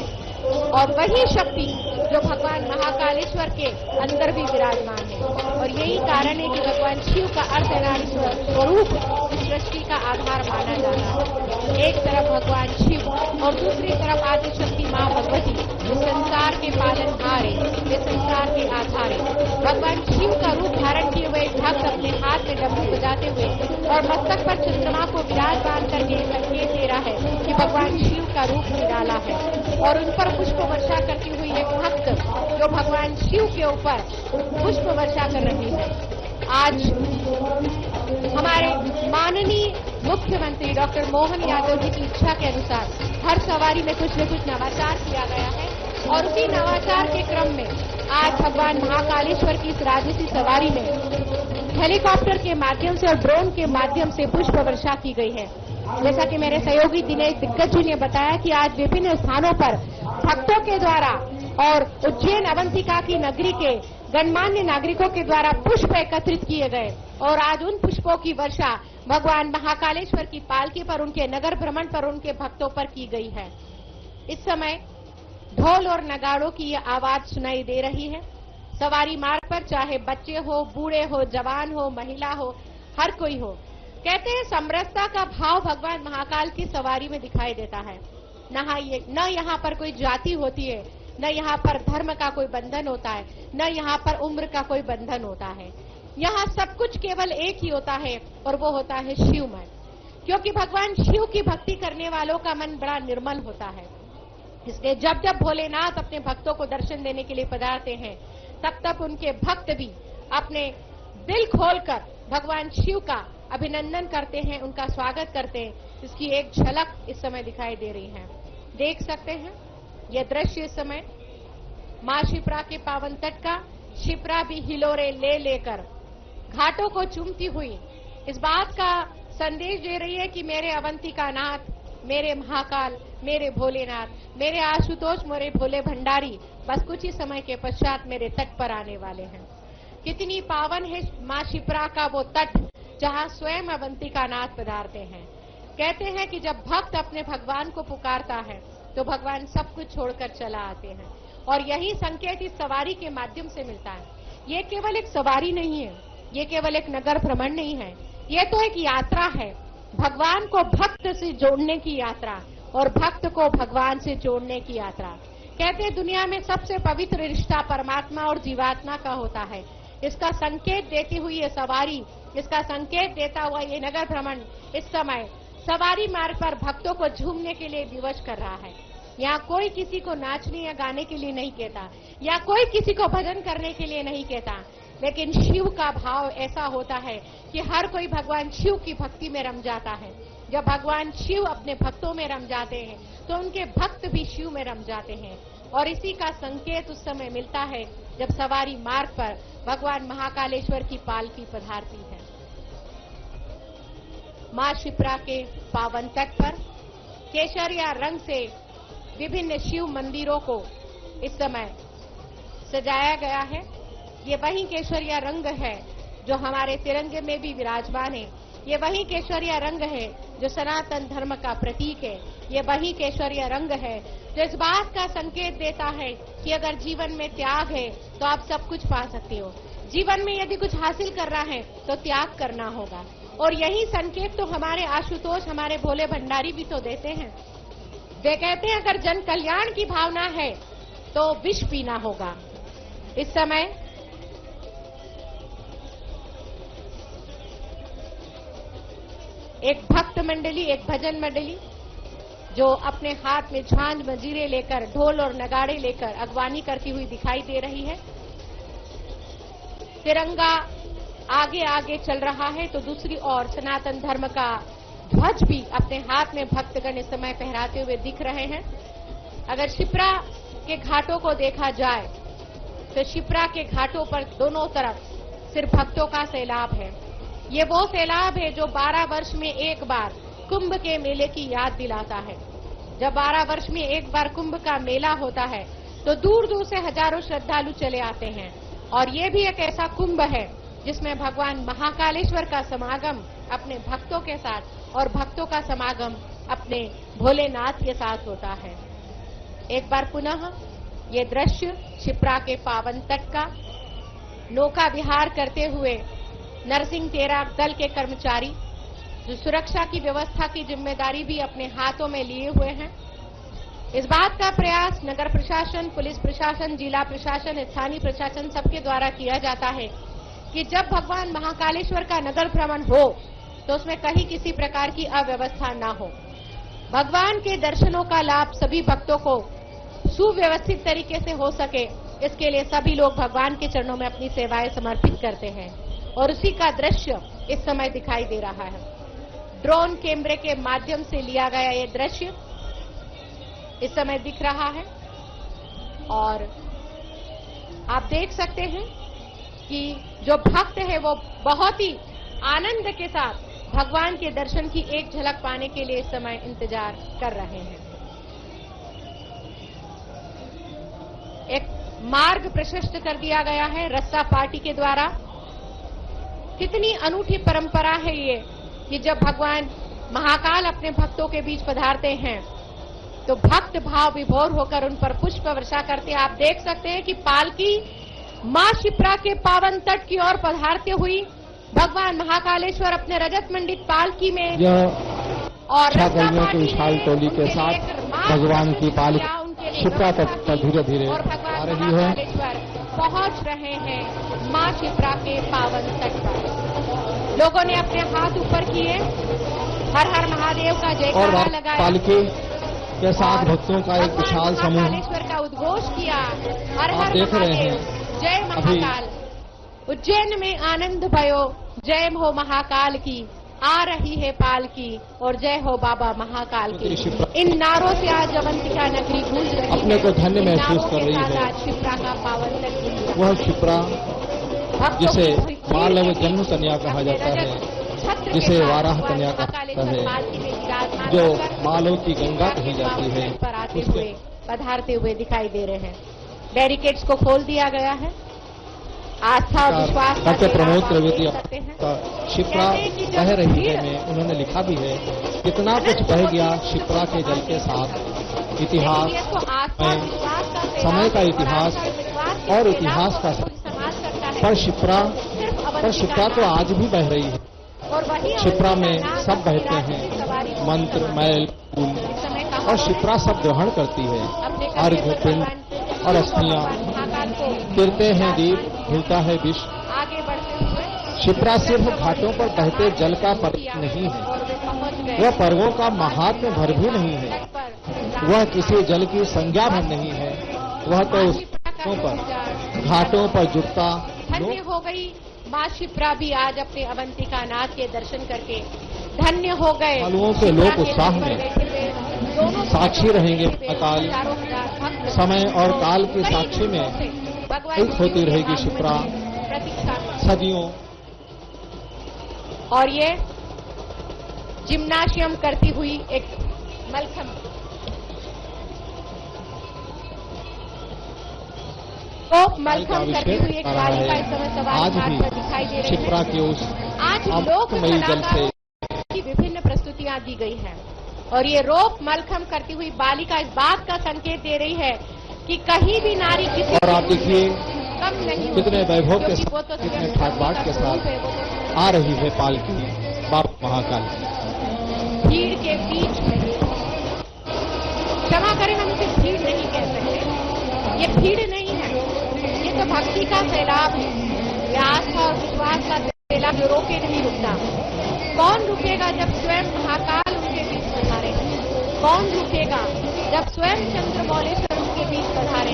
और वही शक्ति जो भगवान महाकालेश्वर के अंदर भी विराजमान है। और यही कारण है कि भगवान शिव का अर्धनारी स्वरूप इस सृष्टि का आधार माना जाता है। एक तरफ भगवान शिव और दूसरी तरफ आदिशक्ति माँ भगवती, जो संसार के पालनहार है, वे संसार के आधार है। भगवान शिव का रूप धारण किए हुए भक्त अपने हाथ में डमरू बजाते हुए और मस्तक पर चंद्रमा को विराजमान करके संकेत दे रहा है कि भगवान शिव का रूप निराला है। और उन पर पुष्प वर्षा करती हुई एक भक्त जो भगवान शिव के ऊपर पुष्प वर्षा कर रही है। आज हमारे माननीय मुख्यमंत्री डॉक्टर मोहन यादव जी की इच्छा के अनुसार हर सवारी में कुछ न कुछ नवाचार किया गया है, और उसी नवाचार के क्रम में आज भगवान महाकालेश्वर की इस राजसी सवारी में हेलीकॉप्टर के माध्यम से और ड्रोन के माध्यम से पुष्प वर्षा की गई है। जैसा कि मेरे सहयोगी दिनेश दिग्गज जी ने बताया कि आज विभिन्न स्थानों पर भक्तों के द्वारा और उज्जैन अवंतिका की नगरी के गणमान्य नागरिकों के द्वारा पुष्प एकत्रित किए गए, और आज उन पुष्पों की वर्षा भगवान महाकालेश्वर की पालकी पर, उनके नगर भ्रमण पर, उनके भक्तों पर की गई है। इस समय ढोल और नगाड़ों की ये आवाज सुनाई दे रही है। सवारी मार्ग पर चाहे बच्चे हो, बूढ़े हो, जवान हो, महिला हो, हर कोई हो। कहते हैं समरसता का भाव भगवान महाकाल की सवारी में दिखाई देता है। न यहाँ पर कोई जाति होती है, न यहाँ पर धर्म का कोई बंधन होता है, न यहाँ पर उम्र का कोई बंधन होता है। यहाँ सब कुछ केवल एक ही होता है और वो होता है शिवमय। क्योंकि भगवान शिव की भक्ति करने वालों का मन बड़ा निर्मल होता है। इसलिए जब जब भोलेनाथ अपने भक्तों को दर्शन देने के लिए पधारते हैं, तब तब उनके भक्त भी अपने दिल खोलकर भगवान शिव का अभिनंदन करते हैं, उनका स्वागत करते हैं। इसकी एक झलक इस समय दिखाई दे रही है। देख सकते हैं यह दृश्य इस समय मां शिप्रा के पावन तट का। शिप्रा भी हिलोरे ले लेकर घाटों को चूमती हुई इस बात का संदेश दे रही है कि मेरे अवंतिका नाथ, मेरे महाकाल, मेरे भोलेनाथ, मेरे आशुतोष, मेरे भोले भंडारी बस कुछ ही समय के पश्चात मेरे तट पर आने वाले हैं। कितनी पावन है मां शिप्रा का वो तट जहां स्वयं अवंतिका नाथ पधारते हैं। कहते हैं कि जब भक्त अपने भगवान को पुकारता है तो भगवान सब कुछ छोड़कर चला आते हैं, और यही संकेत इस सवारी के माध्यम से मिलता है। ये केवल एक सवारी नहीं है, ये केवल एक नगर भ्रमण नहीं है, ये तो एक यात्रा है, भगवान को भक्त से जोड़ने की यात्रा और भक्त को भगवान से जोड़ने की यात्रा। कहते हैं दुनिया में सबसे पवित्र रिश्ता परमात्मा और जीवात्मा का होता है। इसका संकेत देती हुई ये सवारी, इसका संकेत देता हुआ ये नगर भ्रमण इस समय सवारी मार्ग पर भक्तों को झूमने के लिए विवश कर रहा है। यहाँ कोई किसी को नाचने या गाने के लिए नहीं कहता, या कोई किसी को भजन करने के लिए नहीं कहता, लेकिन शिव का भाव ऐसा होता है कि हर कोई भगवान शिव की भक्ति में रम जाता है। जब भगवान शिव अपने भक्तों में रम जाते हैं तो उनके भक्त भी शिव में रम जाते हैं, और इसी का संकेत उस समय मिलता है जब सवारी मार्ग पर भगवान महाकालेश्वर की पालकी पधारती है। मां शिप्रा के पावन तट पर केसरिया रंग से विभिन्न शिव मंदिरों को इस समय सजाया गया है। ये वही केसरिया रंग है जो हमारे तिरंगे में भी विराजमान है। ये वही केसरिया रंग है जो सनातन धर्म का प्रतीक है। ये वही केसरिया रंग है जो इस बात का संकेत देता है कि अगर जीवन में त्याग है तो आप सब कुछ पा सकते हो। जीवन में यदि कुछ हासिल करना है तो त्याग करना होगा, और यही संकेत तो हमारे आशुतोष, हमारे भोले भंडारी भी तो देते हैं। वे कहते हैं अगर जन कल्याण की भावना है तो विष पीना होगा। इस समय एक भक्त मंडली, एक भजन मंडली जो अपने हाथ में झांझ मंजीरे लेकर, ढोल और नगाड़े लेकर अगवानी करती हुई दिखाई दे रही है। तिरंगा आगे आगे चल रहा है तो दूसरी ओर सनातन धर्म का ध्वज भी अपने हाथ में भक्तगण इस समय फहराते हुए दिख रहे हैं। अगर शिप्रा के घाटों को देखा जाए तो शिप्रा के घाटों पर दोनों तरफ सिर्फ भक्तों का सैलाब है। ये वो सैलाब है जो 12 वर्ष में एक बार कुंभ के मेले की याद दिलाता है। जब 12 वर्ष में एक बार कुंभ का मेला होता है तो दूर दूर से हजारों श्रद्धालु चले आते हैं, और ये भी एक ऐसा कुंभ है जिसमें भगवान महाकालेश्वर का समागम अपने भक्तों के साथ और भक्तों का समागम अपने भोलेनाथ के साथ होता है। एक बार पुनः ये दृश्य शिप्रा के पावन तट का नौका विहार करते हुए नरसिंह तेरा दल के कर्मचारी जो सुरक्षा की व्यवस्था की जिम्मेदारी भी अपने हाथों में लिए हुए हैं। इस बात का प्रयास नगर प्रशासन, पुलिस प्रशासन, जिला प्रशासन, स्थानीय प्रशासन सबके द्वारा किया जाता है कि जब भगवान महाकालेश्वर का नगर भ्रमण हो तो उसमें कहीं किसी प्रकार की अव्यवस्था न हो। भगवान के दर्शनों का लाभ सभी भक्तों को सुव्यवस्थित तरीके से हो सके, इसके लिए सभी लोग भगवान के चरणों में अपनी सेवाएं समर्पित करते हैं, और उसी का दृश्य इस समय दिखाई दे रहा है। ड्रोन कैमरे के माध्यम से लिया गया ये दृश्य इस समय दिख रहा है, और आप देख सकते हैं कि जो भक्त है वो बहुत ही आनंद के साथ भगवान के दर्शन की एक झलक पाने के लिए इस समय इंतजार कर रहे हैं। एक मार्ग प्रशस्त कर दिया गया है रस्सा पार्टी के द्वारा। कितनी अनूठी परंपरा है ये कि जब भगवान महाकाल अपने भक्तों के बीच पधारते हैं तो भक्त भाव विभोर होकर उन पर पुष्प वर्षा करते हैं। आप देख सकते हैं कि पालकी मां शिप्रा के पावन तट की ओर पधारते हुई भगवान महाकालेश्वर अपने रजत मंडित पालकी में और छात्राओं की विशाल टोली के साथ भगवान की पालकी शिप्रा तट पर धीरे धीरे और आ भगवान रही है। महाकालेश्वर पहुंच रहे हैं मां शिप्रा के पावन तट पर। लोगों ने अपने हाथ ऊपर किए, हर हर महादेव का और जयकारा लगाया पालकी के साथ भक्तों का एक विशाल समूह महाकालेश्वर का उद्घोष किया, हर आप हर देख रहे महादेव, हैं जय महाकाल। उज्जैन में आनंद भयो, जय हो महाकाल की, आ रही है पालकी और जय हो बाबा महाकाल की। इन नारों से आज अवंतिका नगरी गूंज रही है। अपने को धन्य इन महसूस नारों कर के रही साथ है। आज शिप्रा का पावन तट गूंज रहा है। वह शिप्रा भक्तों जिसे की भीड़ मालव के बीच जन्म कन्या कहा जाता है, छत्र के जिसे साथ वाराह भगवान कन्या कहता महाकालेश्वर है, पालकी में विराजमान जो होकर मालव की गंगा शिप्रा कही के जाती पावन है, तट पर आते उसके हुए पधारते हुए दिखाई दे रहे हैं। बैरिकेड्स को खोल दिया गया है। आस्था और विश्वास का डॉक्टर प्रमोद सैलाब आप त्रिवेदी देख सकते हैं। का शिप्रा कहते हैं कि जब बह रही है भीड़ में उन्होंने लिखा भी है, कितना कुछ बह गया शिप्रा के जल के साथ। इतिहास लेकिन इसको आस्था और में विश्वास का सैलाब समय का इतिहास और विश्वास के और सैलाब इतिहास का को समाज करता है। पर शिप्रा सिर्फ पर अवंतिका शिप्रा तो नाथ आज भी बह रही है। और वही शिप्रा में अवंतिका नाथ सब अपनी बहते रात्रि हैं, सवारी में मंत्र सवारी मैल फूल, इस समय कहाँ और पर शिप्रा सब ग्रहण करती है। अपने अर्घ कंधे पर पिंड भगवान और अस्थियां महाकाल को गिरते हैं, दीप हिलता है विष। आगे बढ़ते हुए शिप्रा सिर्फ घाटों पर बहते जल का पर्व नहीं है, और वे पहुंच गए वह पर्वों का महात्म्य भर भी नहीं है, तट पर। वह किसी जल की संज्ञा भर नहीं है। वह तो उस घाटों पर घाटों पर जुटता धन्य हो गई मां शिप्रा भी आज अपने अवंतिका नाथ के दर्शन करके धन्य हो गए। सालुओं के लोक उत्साह में दोनों साक्षी रहेंगे अकाल, समय और काल की साक्षी में एक होती रहेगी शिप्रा प्रतीक्षा में। सदियों। और ये जिम्नाशियम करती हुई एक मलखम मलखम करती हुई एक बालिका इस समय सवारी आज घाट पर दिखाई दे भी रही शिप्रा है। के उस आज लोक अमृतमयी जल से कलाकारों की विभिन्न प्रस्तुतियां दी गई हैं और ये रोप मलखम करती हुई बालिका इस बात का संकेत दे रही है कि कहीं भी नारी किसी और आप देखिए कम नहीं कितने वैभव के क्योंकि वो साथ, तो कितने स्वयं ठाट बाट के स्वरूप साथ है, वो तो आ रही है पालकी बाबा महाकाल। भीड़ के बीच में। क्षमा करें, हम इसे भीड़ नहीं कह सकते, ये भीड़ नहीं है, ये तो भक्ति का सैलाब है, ये आस्था और विश्वास का सैलाब जो रोके नहीं रुकता। कौन रुकेगा जब स्वयं महाकाल उनके बीच पधारे? कौन रुकेगा जब स्वयं चंद्रमौलेश्वर उनके बीच पधारे?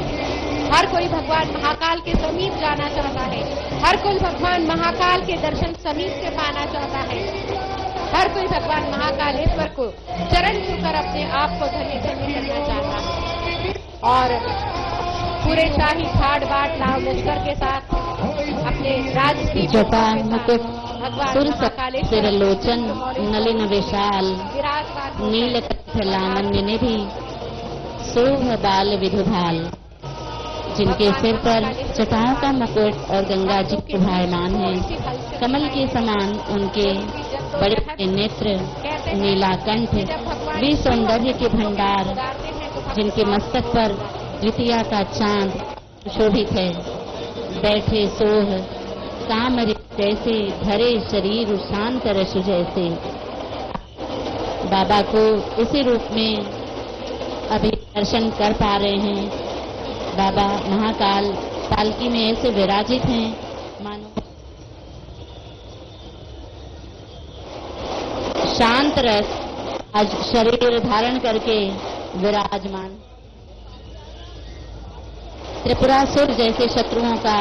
हर कोई भगवान महाकाल के समीप जाना चाहता है, हर कोई भगवान महाकाल के दर्शन समीप से पाना चाहता है, हर कोई भगवान महाकालेश्वर को चरण छूकर अपने आप को धन्य धन्य करना चाहता है। और पूरे शाही ठाट बाट लाव लश्कर के साथ अपने राजकीय जटा मुकुट भगवान सुर महाकालेश्वर सिरलोचन नलिन विशाल विराजमान नील कच्छ लावण्य निधि शोभ बाल विधुभाल, जिनके सिर पर जटाओं का मुकुट और गंगा जी प्रभायमान है। कमल के समान उनके बड़े बड़े नेत्र, नीलाकंठ, वे सौंदर्य के भंडार, जिनके मस्तक पर द्वितीया का चांद शोभित है। बैठे सोह कामरी जैसे, धरे शरीर शांत रसु जैसे। बाबा को इसी रूप में अभी दर्शन कर पा रहे हैं। बाबा महाकाल पालकी में ऐसे विराजित हैं मानो शांत रस आज शरीर धारण करके विराजमान। त्रिपुरासुर जैसे शत्रुओं का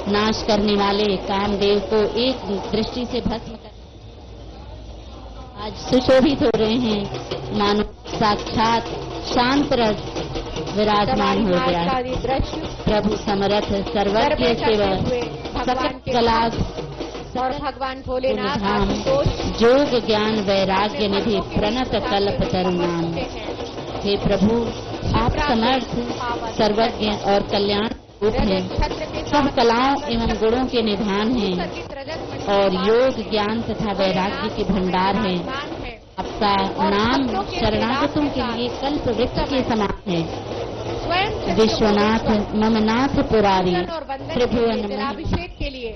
नाश करने वाले कामदेव को एक दृष्टि से भस्म कर आज सुशोभित हो रहे हैं मानो साक्षात शांत रस विराजमान हो गया है। प्रभु समर्थ सर्वज्ञ सेवक सकल कला और भगवान भोलेनाथ धाम आशुतोष जोग ज्ञान वैराग्य निधि प्रणत कल्प तरुणाम। हे प्रभु, आप समर्थ सर्वज्ञ और कल्याण रूप हैं, सब कलाओं एवं गुणों के निधान हैं और योग ज्ञान तथा वैराग्य के भंडार हैं। आपका नाम शरणागतों के लिए कल्प वृक्ष के समान है। विश्वनाथ ममनाथ पुरारी त्रिभुवन जलाभिषेक के लिए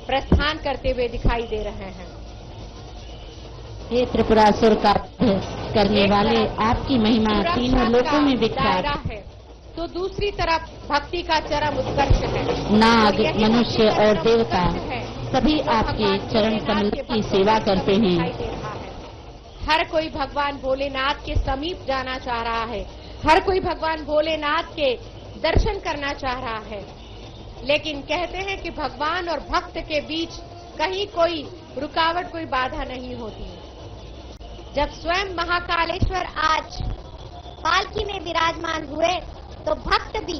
प्रस्थान करते हुए दिखाई दे रहे हैं। हे त्रिपुरासुर का वध करने वाले, आपकी महिमा तीनों लोकों में विख्यात है, तो दूसरी तरफ भक्ति का चरम उत्कर्ष है। नाग, मनुष्य और देवता सभी आपके चरण कमल की सेवा करते हैं। हर कोई भगवान भोलेनाथ के समीप जाना चाह रहा है, हर कोई भगवान भोलेनाथ के दर्शन करना चाह रहा है, लेकिन कहते हैं कि भगवान और भक्त के बीच कहीं कोई रुकावट, कोई बाधा नहीं होती। जब स्वयं महाकालेश्वर आज पालकी में विराजमान हुए तो भक्त भी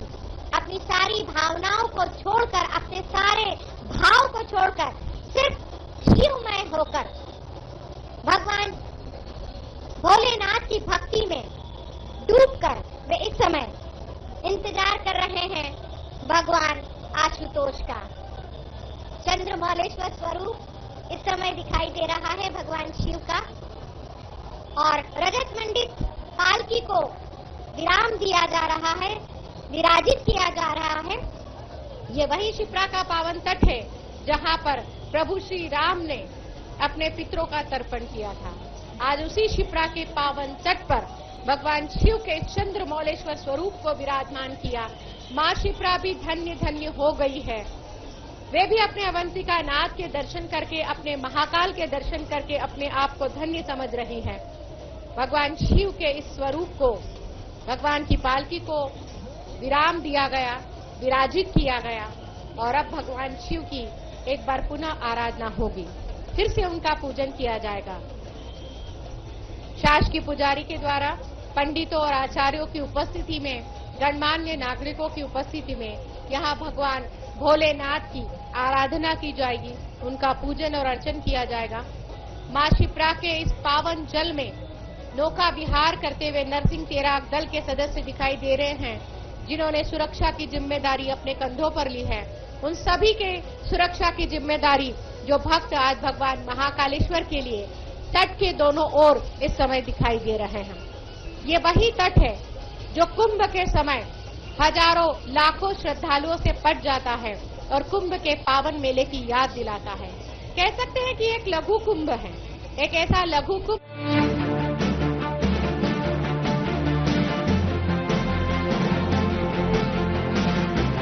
अपनी सारी भावनाओं को छोड़कर, अपने सारे भाव को छोड़कर सिर्फ शिवमय होकर भगवान भोलेनाथ की भक्ति में डूबकर वे इस समय इंतजार कर रहे हैं भगवान आशुतोष का। चंद्रमौलेश्वर स्वरूप इस समय दिखाई दे रहा है भगवान शिव का, और रजत मंडित पालकी को विराम दिया जा रहा है, विराजित किया जा रहा है। ये वही शिप्रा का पावन तट है जहां पर प्रभु श्री राम ने अपने पितरों का तर्पण किया था। आज उसी शिप्रा के पावन तट पर भगवान शिव के चंद्रमौलेश्वर स्वरूप को विराजमान किया। मां शिप्रा भी धन्य धन्य हो गई है। वे भी अपने अवंतिका नाथ के दर्शन करके, अपने महाकाल के दर्शन करके अपने आप को धन्य समझ रही है। भगवान शिव के इस स्वरूप को, भगवान की पालकी को विराम दिया गया, विराजित किया गया, और अब भगवान शिव की एक बार पुनः आराधना होगी, फिर से उनका पूजन किया जाएगा। शासकीय पुजारी के द्वारा पंडितों और आचार्यों की उपस्थिति में, गणमान्य नागरिकों की उपस्थिति में यहाँ भगवान भोलेनाथ की आराधना की जाएगी, उनका पूजन और अर्चन किया जाएगा। मां शिप्रा के इस पावन जल में नौका विहार करते हुए नरसिंह तेराग दल के सदस्य दिखाई दे रहे हैं, जिन्होंने सुरक्षा की जिम्मेदारी अपने कंधों पर ली है। उन सभी के सुरक्षा की जिम्मेदारी जो भक्त आज भगवान महाकालेश्वर के लिए तट के दोनों ओर इस समय दिखाई दे रहे हैं। ये वही तट है जो कुंभ के समय हजारों लाखों श्रद्धालुओं से पट जाता है और कुंभ के पावन मेले की याद दिलाता है। कह सकते हैं कि एक लघु कुंभ है, एक ऐसा लघु कुंभ